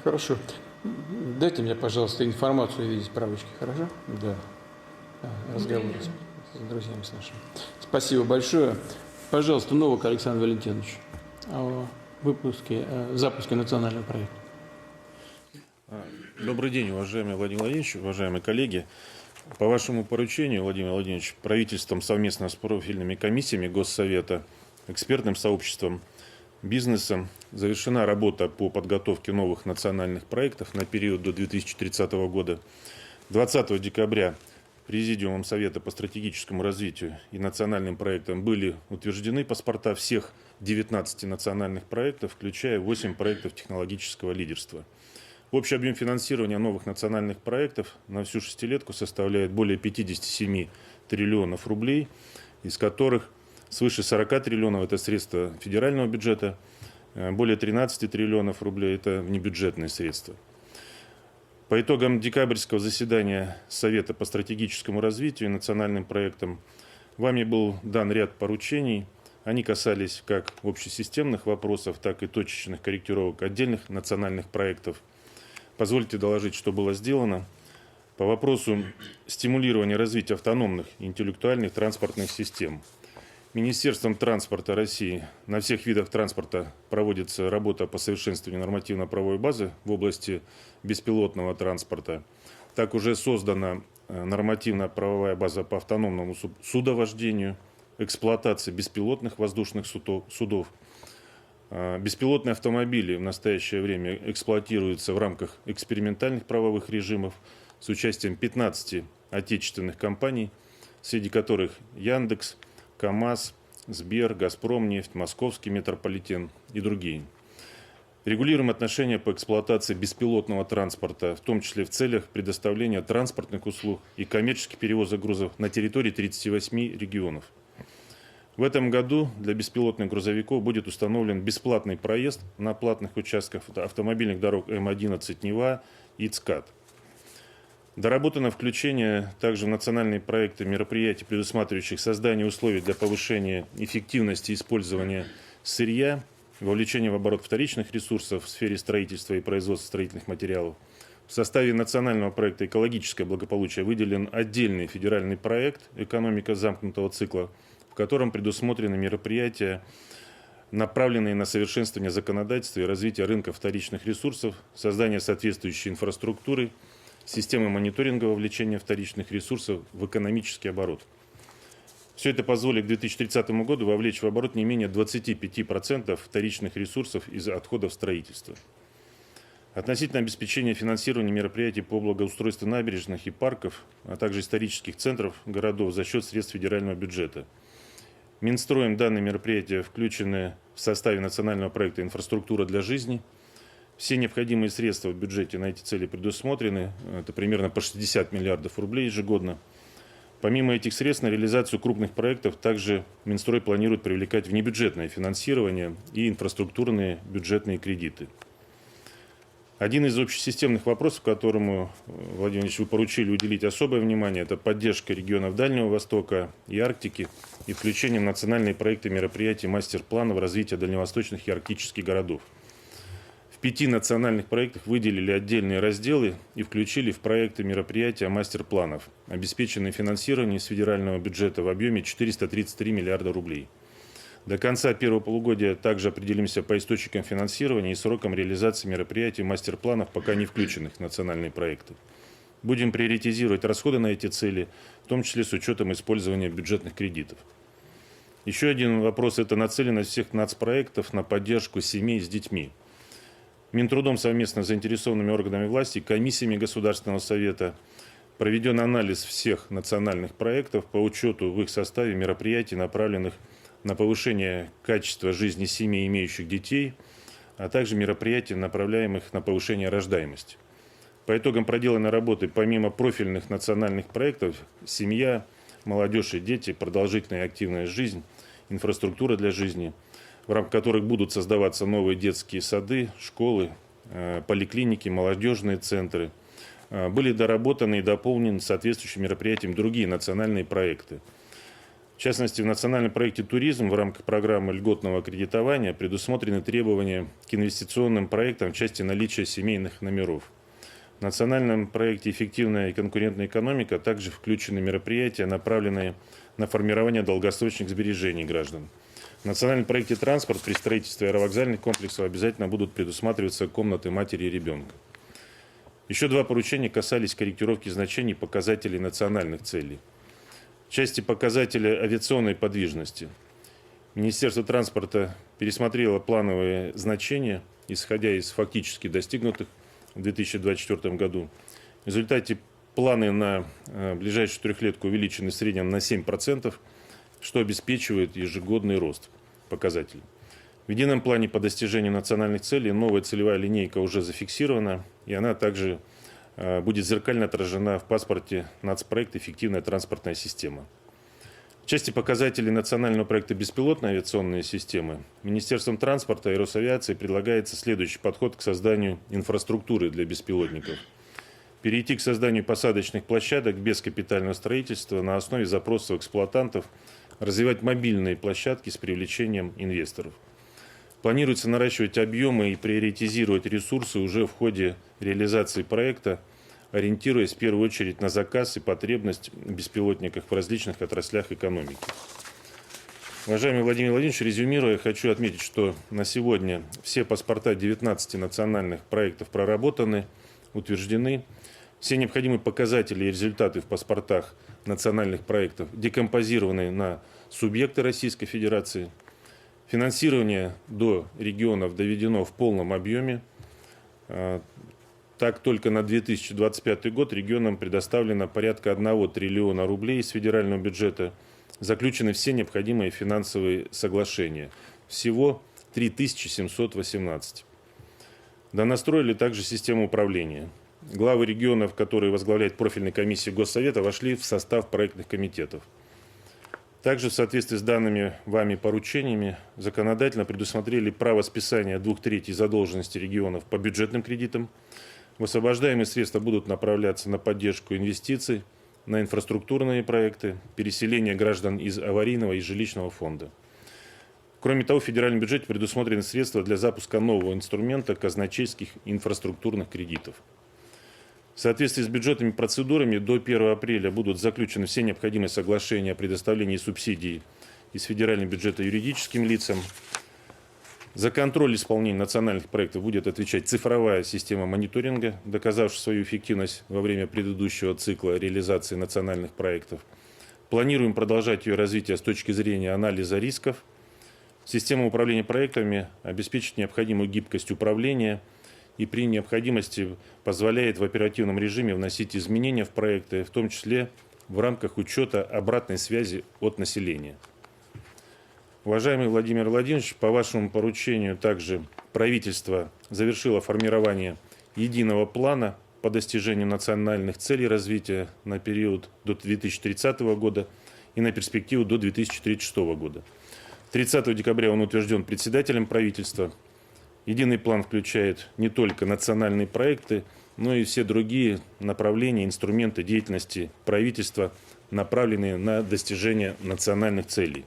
Хорошо. Дайте мне, пожалуйста, информацию в виде справочки, хорошо? Да. Разговоры с друзьями с нашими. Спасибо большое. Пожалуйста, Новак Александр Валентинович о запуске национального проекта. Добрый день, уважаемый Владимир Владимирович, уважаемые коллеги. По вашему поручению, Владимир Владимирович, правительством совместно с профильными комиссиями Госсовета, экспертным сообществом, бизнесом завершена работа по подготовке новых национальных проектов на период до 2030 года. 20 декабря Президиумом Совета по стратегическому развитию и национальным проектам были утверждены паспорта всех 19 национальных проектов, включая 8 проектов технологического лидерства. Общий объем финансирования новых национальных проектов на всю шестилетку составляет более 57 триллионов рублей, из которых свыше 40 триллионов – это средства федерального бюджета, более 13 триллионов рублей – это внебюджетные средства. По итогам декабрьского заседания Совета по стратегическому развитию и национальным проектам вами был дан ряд поручений Они касались как общесистемных вопросов, так и точечных корректировок отдельных национальных проектов. Позвольте доложить, что было сделано. По вопросу стимулирования развития автономных интеллектуальных транспортных систем. Министерством транспорта России на всех видах транспорта проводится работа по совершенствованию нормативно-правовой базы в области беспилотного транспорта. Так уже создана нормативно-правовая база по автономному судовождению, эксплуатации беспилотных воздушных судов. Беспилотные автомобили в настоящее время эксплуатируются в рамках экспериментальных правовых режимов с участием 15 отечественных компаний, среди которых Яндекс, КАМАЗ, Сбер, Газпромнефть, Московский метрополитен и другие. Регулируем отношения по эксплуатации беспилотного транспорта, в том числе в целях предоставления транспортных услуг и коммерческих перевозок грузов на территории 38 регионов. В этом году для беспилотных грузовиков будет установлен бесплатный проезд на платных участках автомобильных дорог М11 Нева и ЦКАД. Доработано включение также в национальные проекты мероприятий, предусматривающих создание условий для повышения эффективности использования сырья, вовлечение в оборот вторичных ресурсов в сфере строительства и производства строительных материалов. В составе национального проекта «Экологическое благополучие» выделен отдельный федеральный проект «Экономика замкнутого цикла», в котором предусмотрены мероприятия, направленные на совершенствование законодательства и развитие рынка вторичных ресурсов, создание соответствующей инфраструктуры, системы мониторинга вовлечения вторичных ресурсов в экономический оборот. Все это позволит к 2030 году вовлечь в оборот не менее 25% вторичных ресурсов из отходов строительства. Относительно обеспечения финансирования мероприятий по благоустройству набережных и парков, а также исторических центров городов за счет средств федерального бюджета. Минстроем данные мероприятия включены в составе национального проекта «Инфраструктура для жизни». Все необходимые средства в бюджете на эти цели предусмотрены. Это примерно по 60 миллиардов рублей ежегодно. Помимо этих средств на реализацию крупных проектов также Минстрой планирует привлекать внебюджетное финансирование и инфраструктурные бюджетные кредиты. Один из общесистемных вопросов, которому, Владимир Ильич, вы поручили уделить особое внимание, это поддержка регионов Дальнего Востока и Арктики и включение в национальные проекты мероприятий мастер-планов развития дальневосточных и арктических городов. В 5 национальных проектах выделили отдельные разделы и включили в проекты мероприятия мастер-планов, обеспеченные финансированием из федерального бюджета в объеме 433 миллиарда рублей. До конца первого полугодия также определимся по источникам финансирования и срокам реализации мероприятий мастер-планов, пока не включенных в национальные проекты. Будем приоритизировать расходы на эти цели, в том числе с учетом использования бюджетных кредитов. Еще один вопрос – это нацеленность всех нацпроектов на поддержку семей с детьми. Минтрудом совместно с заинтересованными органами власти, комиссиями Государственного совета проведен анализ всех национальных проектов по учету в их составе мероприятий, направленных на повышение качества жизни семей, имеющих детей, а также мероприятий, направляемых на повышение рождаемости. По итогам проделанной работы, помимо профильных национальных проектов, семья, молодежь и дети, продолжительная и активная жизнь, инфраструктура для жизни, в рамках которых будут создаваться новые детские сады, школы, поликлиники, молодежные центры, были доработаны и дополнены соответствующими мероприятиями другие национальные проекты. В частности, в национальном проекте «Туризм» в рамках программы льготного кредитования предусмотрены требования к инвестиционным проектам в части наличия семейных номеров. В национальном проекте «Эффективная и конкурентная экономика» также включены мероприятия, направленные на формирование долгосрочных сбережений граждан. В национальном проекте «Транспорт» при строительстве аэровокзальных комплексов обязательно будут предусматриваться комнаты матери и ребенка. Еще 2 поручения касались корректировки значений показателей национальных целей. В части показателя авиационной подвижности Министерство транспорта пересмотрело плановые значения, исходя из фактически достигнутых в 2024 году. В результате планы на ближайшую трехлетку увеличены в среднем на 7%, что обеспечивает ежегодный рост показателей. В едином плане по достижению национальных целей новая целевая линейка уже зафиксирована, и она также будет зеркально отражена в паспорте нацпроекта «Эффективная транспортная система». В части показателей национального проекта «Беспилотные авиационные системы» Министерством транспорта и Росавиации предлагается следующий подход к созданию инфраструктуры для беспилотников. Перейти к созданию посадочных площадок без капитального строительства на основе запросов эксплуатантов развивать мобильные площадки с привлечением инвесторов. Планируется наращивать объемы и приоритизировать ресурсы уже в ходе реализации проекта, ориентируясь в первую очередь на заказ и потребность в беспилотниках в различных отраслях экономики. Уважаемый Владимир Владимирович, резюмируя, хочу отметить, что на сегодня все паспорта 19 национальных проектов проработаны, утверждены. Все необходимые показатели и результаты в паспортах национальных проектов декомпозированы на субъекты Российской Федерации. Финансирование до регионов доведено в полном объеме. Так, только на 2025 год регионам предоставлено порядка 1 триллиона рублей из федерального бюджета. Заключены все необходимые финансовые соглашения. Всего 3718. Донастроили также систему управления. Главы регионов, которые возглавляет профильная комиссия Госсовета, вошли в состав проектных комитетов. Также в соответствии с данными вами поручениями законодательно предусмотрели право списания 2/3 задолженности регионов по бюджетным кредитам. Высвобождаемые средства будут направляться на поддержку инвестиций, на инфраструктурные проекты, переселение граждан из аварийного и жилищного фонда. Кроме того, в федеральном бюджете предусмотрены средства для запуска нового инструмента казначейских инфраструктурных кредитов. В соответствии с бюджетными процедурами до 1 апреля будут заключены все необходимые соглашения о предоставлении субсидий из федерального бюджета юридическим лицам. За контроль исполнения национальных проектов будет отвечать цифровая система мониторинга, доказавшая свою эффективность во время предыдущего цикла реализации национальных проектов. Планируем продолжать ее развитие с точки зрения анализа рисков. Система управления проектами обеспечит необходимую гибкость управления и при необходимости позволяет в оперативном режиме вносить изменения в проекты, в том числе в рамках учета обратной связи от населения. Уважаемый Владимир Владимирович, по вашему поручению также правительство завершило формирование единого плана по достижению национальных целей развития на период до 2030 года и на перспективу до 2036 года. 30 декабря он утвержден председателем правительства. Единый план включает не только национальные проекты, но и все другие направления, инструменты деятельности правительства, направленные на достижение национальных целей.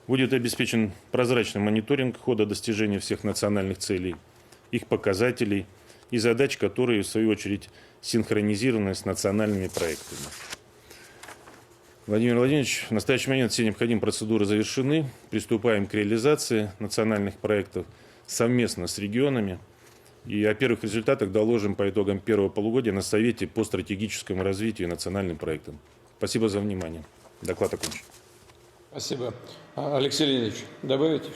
Будет обеспечен прозрачный мониторинг хода достижения всех национальных целей, их показателей и задач, которые, в свою очередь, синхронизированы с национальными проектами. Владимир Владимирович, в настоящий момент все необходимые процедуры завершены. Приступаем к реализации национальных проектов совместно с регионами. И о первых результатах доложим по итогам первого полугодия на Совете по стратегическому развитию и национальным проектам. Спасибо за внимание. Доклад окончен. Спасибо. Алексей Леонидович, добавите?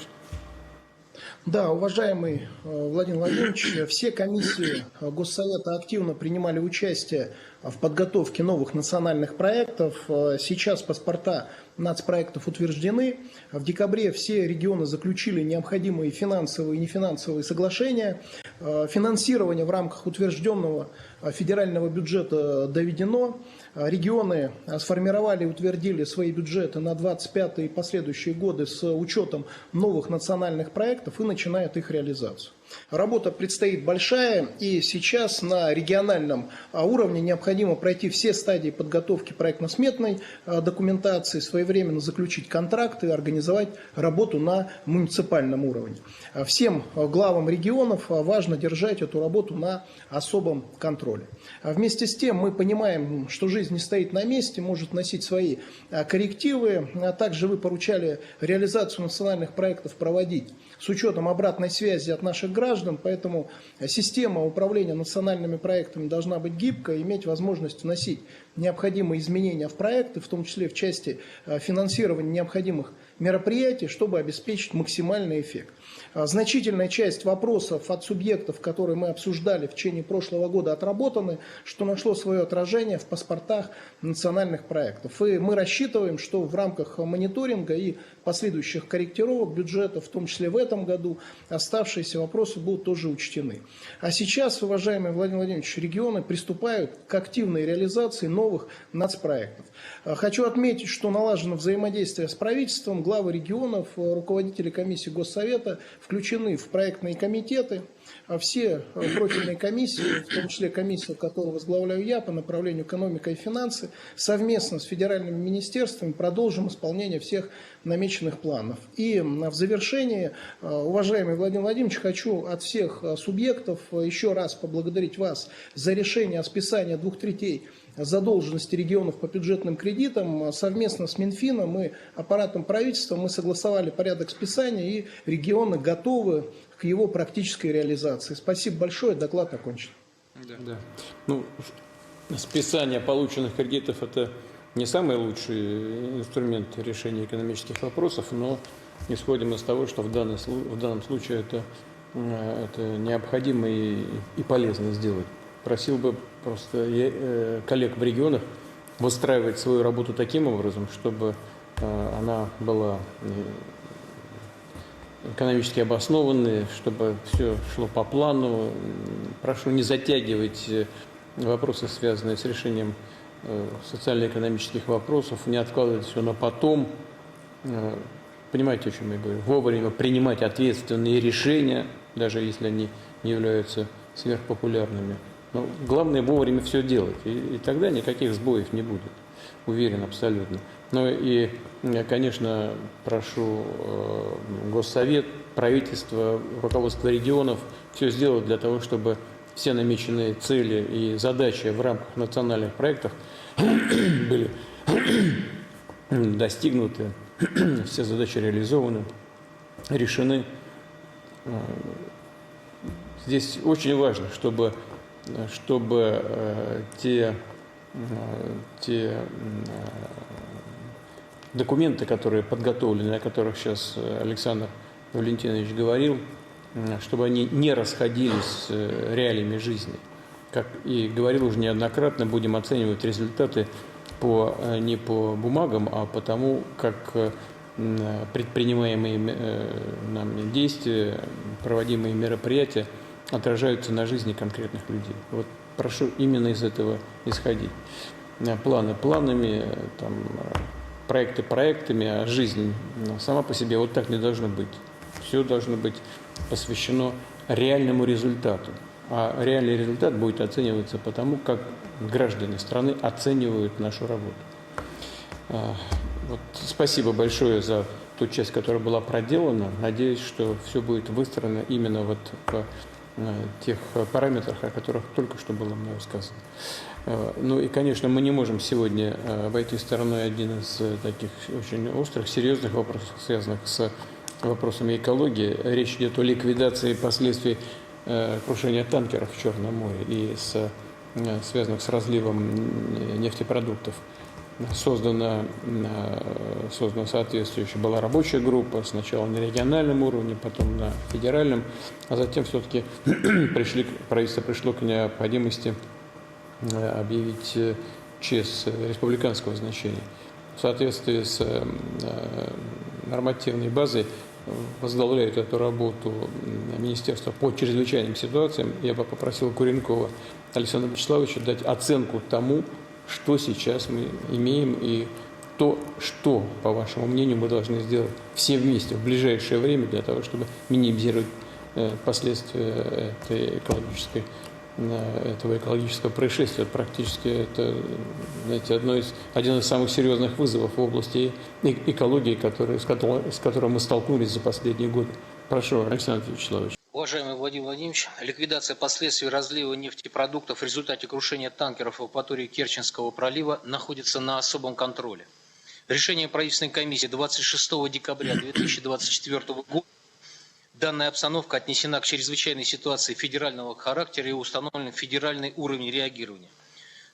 Да, уважаемый Владимир Владимирович, все комиссии Госсовета активно принимали участие в подготовке новых национальных проектов. Сейчас паспорта нацпроектов утверждены. В декабре все регионы заключили необходимые финансовые и нефинансовые соглашения. Финансирование в рамках утвержденного федерального бюджета доведено. Регионы сформировали и утвердили свои бюджеты на 2025 и последующие годы с учетом новых национальных проектов и начинают их реализацию. Работа предстоит большая, и сейчас на региональном уровне необходимо пройти все стадии подготовки проектно-сметной документации, своевременно заключить контракты и организовать работу на муниципальном уровне. Всем главам регионов важно держать эту работу на особом контроле. Вместе с тем мы понимаем, что жизнь не стоит на месте, может вносить свои коррективы, а также вы поручали реализацию национальных проектов проводить с учетом обратной связи от наших граждан, поэтому система управления национальными проектами должна быть гибкой, иметь возможность вносить необходимые изменения в проекты, в том числе в части финансирования необходимых мероприятий, чтобы обеспечить максимальный эффект. Значительная часть вопросов от субъектов, которые мы обсуждали в течение прошлого года, отработаны, что нашло свое отражение в паспортах национальных проектов. И мы рассчитываем, что в рамках мониторинга и последующих корректировок бюджета, в том числе в этом году, оставшиеся вопросы будут тоже учтены. А сейчас, уважаемый Владимир Владимирович, регионы приступают к активной реализации новых нацпроектов. Хочу отметить, что налажено взаимодействие с правительством, главы регионов, руководители комиссии Госсовета включены в проектные комитеты. все профильные комиссии, в том числе комиссию, которую возглавляю я по направлению экономика и финансы, совместно с федеральными министерствами продолжим исполнение всех намеченных планов. И в завершении, уважаемый Владимир Владимирович, хочу от всех субъектов еще раз поблагодарить вас за решение о списании 2/3 задолженности регионов по бюджетным кредитам. Совместно с Минфином и аппаратом правительства мы согласовали порядок списания, и регионы готовы к его практической реализации. Спасибо большое, доклад окончен. Да. Ну, списание полученных кредитов – это не самый лучший инструмент решения экономических вопросов, но исходим из того, что в данном случае это необходимо и полезно сделать. Просил бы просто коллег в регионах выстраивать свою работу таким образом, чтобы она была экономически обоснованной, чтобы все шло по плану. Прошу не затягивать вопросы, связанные с решением социально-экономических вопросов, не откладывать все на потом. Понимаете, о чем я говорю? Вовремя принимать ответственные решения, даже если они не являются сверхпопулярными. Но главное вовремя все делать, и тогда никаких сбоев не будет, уверен абсолютно. Ну и, конечно, прошу Госсовет, правительство, руководство регионов все сделать для того, чтобы все намеченные цели и задачи в рамках национальных проектов были достигнуты, все задачи реализованы, решены. Здесь очень важно, чтобы те документы, которые подготовлены, о которых сейчас Александр Валентинович говорил, чтобы они не расходились с реалиями жизни. Как и говорил уже неоднократно, будем оценивать результаты не по бумагам, а по тому, как предпринимаемые нами действия, проводимые мероприятия отражаются на жизни конкретных людей. Вот прошу именно из этого исходить. Планы планами, там, проекты проектами, а жизнь сама по себе вот так не должно быть. Все должно быть посвящено реальному результату. А реальный результат будет оцениваться по тому, как граждане страны оценивают нашу работу. Вот, спасибо большое за ту часть, которая была проделана. Надеюсь, что все будет выстроено именно вот по тех параметрах, о которых только что было мною сказано. Ну и, конечно, мы не можем сегодня обойти стороной один из таких очень острых, серьезных вопросов, связанных с вопросами экологии. Речь идет о ликвидации последствий крушения танкеров в Черном море и связанных с разливом нефтепродуктов. Создана соответствующая была рабочая группа, сначала на региональном уровне, потом на федеральном, а затем все-таки правительство пришло к необходимости объявить ЧС республиканского значения. В соответствии с нормативной базой возглавляет эту работу Министерство по чрезвычайным ситуациям. Я бы попросил Куренкова Александра Вячеславовича дать оценку тому, что сейчас мы имеем, и то, что, по вашему мнению, мы должны сделать все вместе в ближайшее время для того, чтобы минимизировать последствия этого экологического происшествия. Практически это, знаете, один из самых серьезных вызовов в области экологии, с которым мы столкнулись за последние годы. Прошу, Александр Вячеславович. Уважаемый Владимир Владимирович, ликвидация последствий разлива нефтепродуктов в результате крушения танкеров в акватории Керченского пролива находится на особом контроле. Решение правительственной комиссии 26 декабря 2024 года данная обстановка отнесена к чрезвычайной ситуации федерального характера и установлен федеральный уровень реагирования.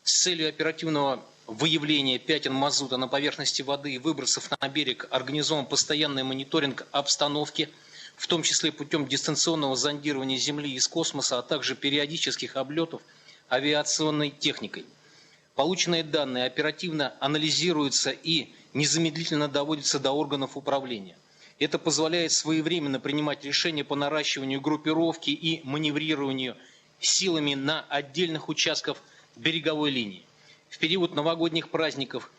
С целью оперативного выявления пятен мазута на поверхности воды и выбросов на берег организован постоянный мониторинг обстановки, в том числе путем дистанционного зондирования Земли из космоса, а также периодических облетов авиационной техникой. Полученные данные оперативно анализируются и незамедлительно доводятся до органов управления. Это позволяет своевременно принимать решения по наращиванию группировки и маневрированию силами на отдельных участках береговой линии. В период новогодних праздников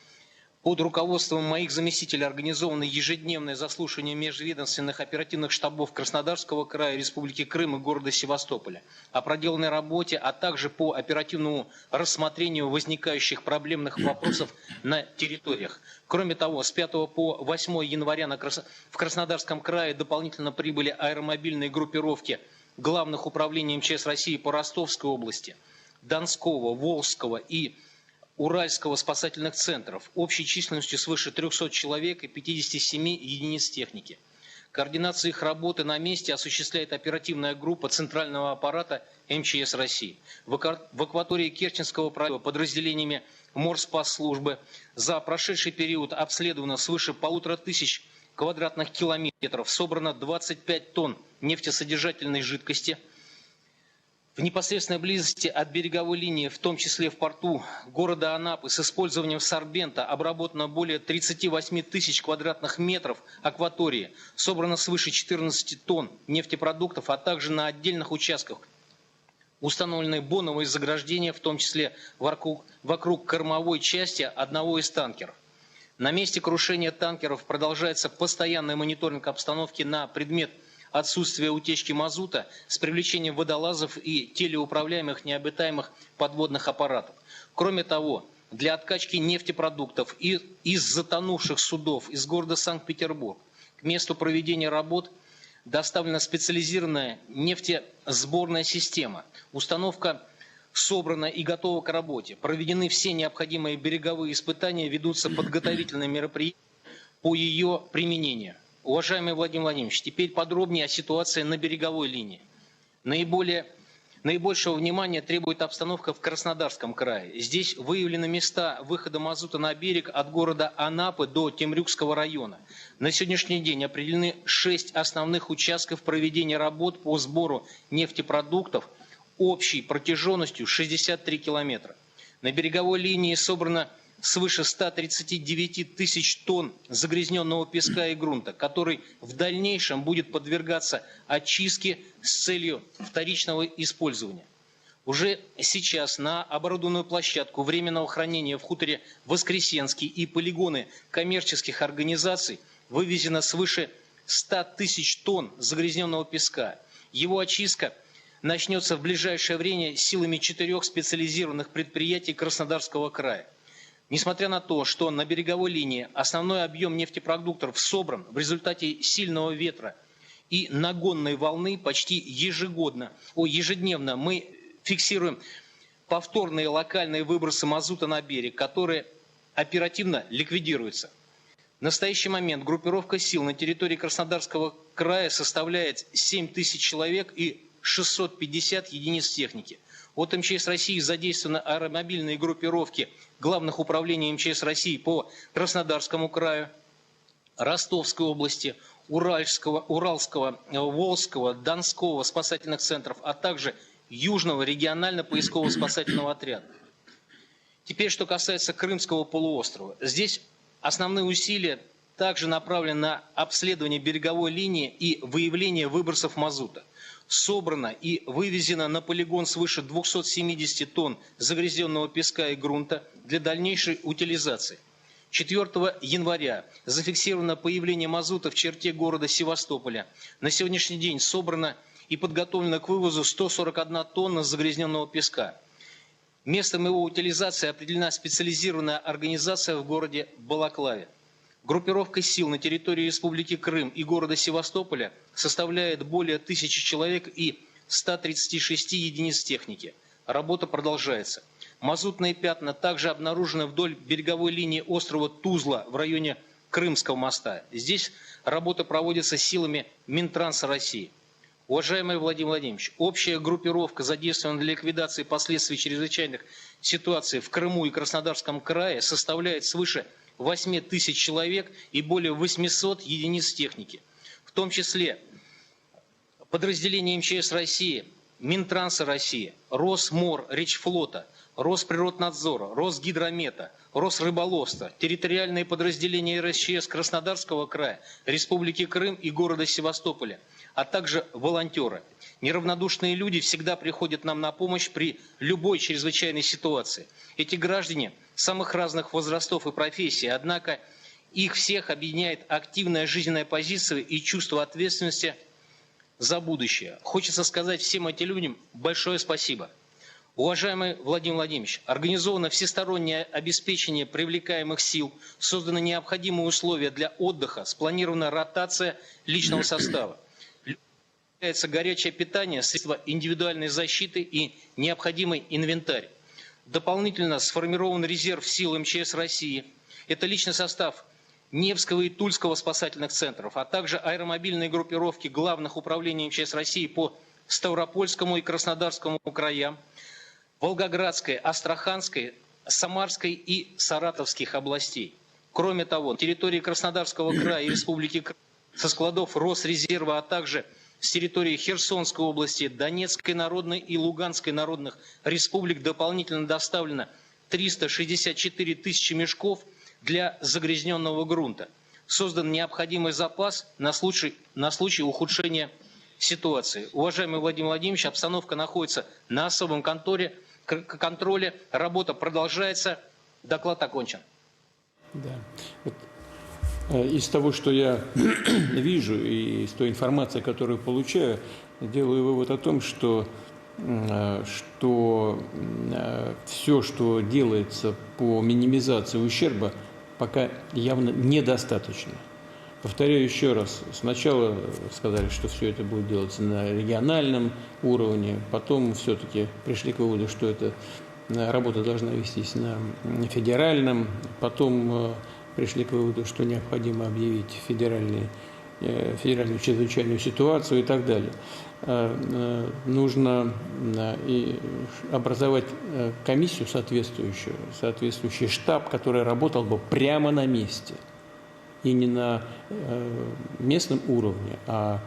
Под руководством моих заместителей организовано ежедневное заслушивание межведомственных оперативных штабов Краснодарского края, Республики Крым и города Севастополя о проделанной работе, а также по оперативному рассмотрению возникающих проблемных вопросов на территориях. Кроме того, с 5 по 8 января в Краснодарском крае дополнительно прибыли аэромобильные группировки главных управлений МЧС России по Ростовской области, Донского, Волжского и Уральского спасательных центров общей численностью свыше 300 человек и 57 единиц техники. Координацию их работы на месте осуществляет оперативная группа Центрального аппарата МЧС России. В акватории Керченского пролива подразделениями Морспасслужбы за прошедший период обследовано свыше 1500 квадратных километров, собрано 25 тонн нефтесодержательной жидкости. В непосредственной близости от береговой линии, в том числе в порту города Анапы, с использованием сорбента обработано более 38 тысяч квадратных метров акватории, собрано свыше 14 тонн нефтепродуктов, а также на отдельных участках установлены боновые заграждения, в том числе вокруг кормовой части одного из танкеров. На месте крушения танкеров продолжается постоянный мониторинг обстановки на предмет отсутствие утечки мазута с привлечением водолазов и телеуправляемых необитаемых подводных аппаратов. Кроме того, для откачки нефтепродуктов из затонувших судов из города Санкт-Петербург к месту проведения работ доставлена специализированная нефтесборная система. Установка собрана и готова к работе. Проведены все необходимые береговые испытания, ведутся подготовительные мероприятия по ее применению. Уважаемый Владимир Владимирович, теперь подробнее о ситуации на береговой линии. Наибольшего внимания требует обстановка в Краснодарском крае. Здесь выявлены места выхода мазута на берег от города Анапы до Темрюкского района. На сегодняшний день определены 6 основных участков проведения работ по сбору нефтепродуктов общей протяженностью 63 километра. На береговой линии собрано свыше 139 тысяч тонн загрязненного песка и грунта, который в дальнейшем будет подвергаться очистке с целью вторичного использования. Уже сейчас на оборудованную площадку временного хранения в хуторе Воскресенский и полигоны коммерческих организаций вывезено свыше 100 тысяч тонн загрязненного песка. Его очистка начнется в ближайшее время силами 4 специализированных предприятий Краснодарского края. Несмотря на то, что на береговой линии основной объем нефтепродуктов собран в результате сильного ветра и нагонной волны почти ежедневно мы фиксируем повторные локальные выбросы мазута на берег, которые оперативно ликвидируются. В настоящий момент группировка сил на территории Краснодарского края составляет 7 тысяч человек и 650 единиц техники. От МЧС России задействованы аэромобильные группировки главных управлений МЧС России по Краснодарскому краю, Ростовской области, Уральского, Волжского, Донского спасательных центров, а также Южного регионально-поискового спасательного отряда. Теперь, что касается Крымского полуострова. Здесь основные усилия также направлены на обследование береговой линии и выявление выбросов мазута. Собрано и вывезено на полигон свыше 270 тонн загрязненного песка и грунта для дальнейшей утилизации. 4 января зафиксировано появление мазута в черте города Севастополя. На сегодняшний день собрано и подготовлено к вывозу 141 тонна загрязненного песка. Местом его утилизации определена специализированная организация в городе Балаклаве. Группировка сил на территории Республики Крым и города Севастополя составляет более 1000 человек и 136 единиц техники. Работа продолжается. Мазутные пятна также обнаружены вдоль береговой линии острова Тузла в районе Крымского моста. Здесь работа проводится силами Минтранса России. Уважаемый Владимир Владимирович, общая группировка, задействованная для ликвидации последствий чрезвычайных ситуаций в Крыму и Краснодарском крае, составляет свыше 8 тысяч человек и более 800 единиц техники. В том числе подразделения МЧС России, Минтранса России, Росморречфлота, Росприроднадзора, Росгидромета, Росрыболовства, территориальные подразделения РСЧС Краснодарского края, Республики Крым и города Севастополя, а также волонтеры. Неравнодушные люди всегда приходят нам на помощь при любой чрезвычайной ситуации. Эти граждане самых разных возрастов и профессий, однако их всех объединяет активная жизненная позиция и чувство ответственности за будущее. Хочется сказать всем этим людям большое спасибо. Уважаемый Владимир Владимирович, организовано всестороннее обеспечение привлекаемых сил, созданы необходимые условия для отдыха, спланирована ротация личного состава. Является горячее питание, средства индивидуальной защиты и необходимый инвентарь. Дополнительно сформирован резерв сил МЧС России. Это личный состав Невского и Тульского спасательных центров, а также аэромобильные группировки главных управлений МЧС России по Ставропольскому и Краснодарскому краям, Волгоградской, Астраханской, Самарской и Саратовских областей. Кроме того, на территории Краснодарского края и Республики Крым со складов Росрезерва, а также с территории Херсонской области, Донецкой народной и Луганской народных республик дополнительно доставлено 364 тысячи мешков для загрязненного грунта. Создан необходимый запас на случай ухудшения ситуации. Уважаемый Владимир Владимирович, обстановка находится на особом контроле, работа продолжается, доклад окончен. Да. Вот, из того, что я вижу, и из той информации, которую получаю, делаю вывод о том, что все, что делается по минимизации ущерба, пока явно недостаточно. Повторяю еще раз, сначала сказали, что все это будет делаться на региональном уровне, потом все-таки пришли к выводу, что эта работа должна вестись на федеральном, потом пришли к выводу, что необходимо объявить федеральную чрезвычайную ситуацию и так далее. Нужно образовать комиссию соответствующий штаб, который работал бы прямо на месте. И не на местном уровне, а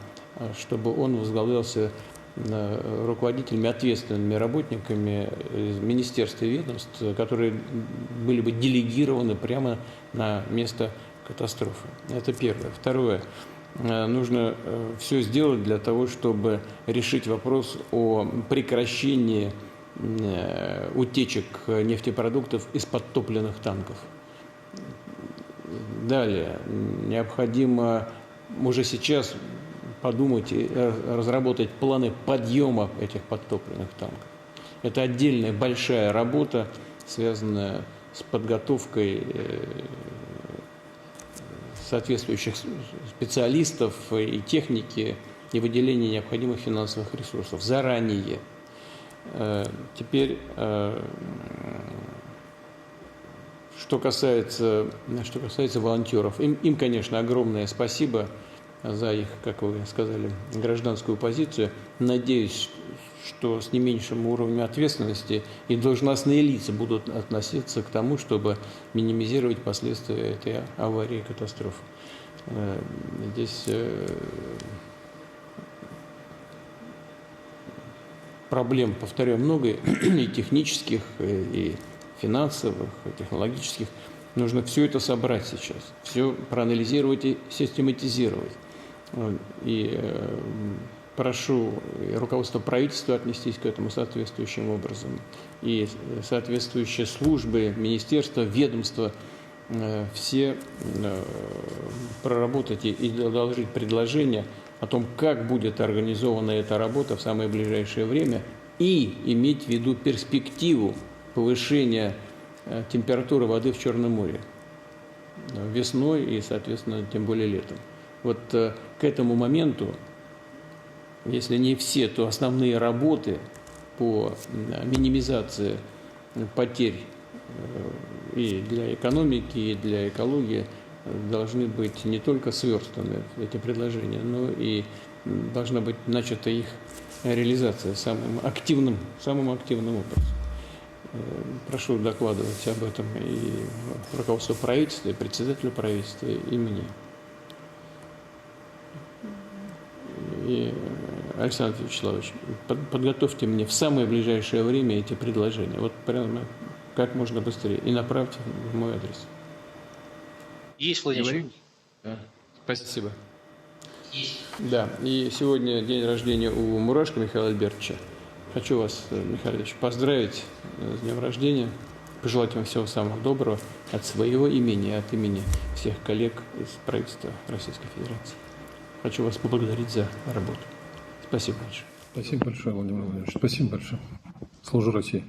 чтобы он возглавлялся руководителями, ответственными работниками из министерств и ведомств, которые были бы делегированы прямо на место катастрофы. Это первое. Второе. Нужно все сделать для того, чтобы решить вопрос о прекращении утечек нефтепродуктов из подтопленных танков. Далее, необходимо уже сейчас подумать и разработать планы подъема этих подтопленных танков. Это отдельная большая работа, связанная с подготовкой соответствующих специалистов и техники и выделением необходимых финансовых ресурсов заранее. Теперь, что касается волонтеров, им, конечно, огромное спасибо за их, как вы сказали, гражданскую позицию. Надеюсь, что с не меньшим уровнем ответственности и должностные лица будут относиться к тому, чтобы минимизировать последствия этой аварии и катастрофы. Здесь проблем, повторяю, много и технических, и финансовых, и технологических. Нужно все это собрать сейчас, все проанализировать и систематизировать. И прошу руководство правительства отнестись к этому соответствующим образом. И соответствующие службы, министерства, ведомства, все проработать и доложить предложения о том, как будет организована эта работа в самое ближайшее время, и иметь в виду перспективу повышения температуры воды в Черном море весной и, соответственно, тем более летом. Вот к этому моменту, если не все, то основные работы по минимизации потерь и для экономики, и для экологии должны быть не только сверстаны эти предложения, но и должна быть начата их реализация самым активным образом. Прошу докладывать об этом и руководству правительства, и председателю правительства, и мне. И, Александр Вячеславович, подготовьте мне в самое ближайшее время эти предложения. Вот прямо как можно быстрее. И направьте в мой адрес. Есть, Владимир. Да. Спасибо. Да, и сегодня день рождения у Мурашко Михаила Альбертовича. Хочу вас, Михаил Ильич, поздравить с днем рождения, пожелать вам всего самого доброго от своего имени и от имени всех коллег из правительства Российской Федерации. Хочу вас поблагодарить за работу. Спасибо большое. Спасибо большое, Владимир Владимирович. Спасибо большое. Служу России.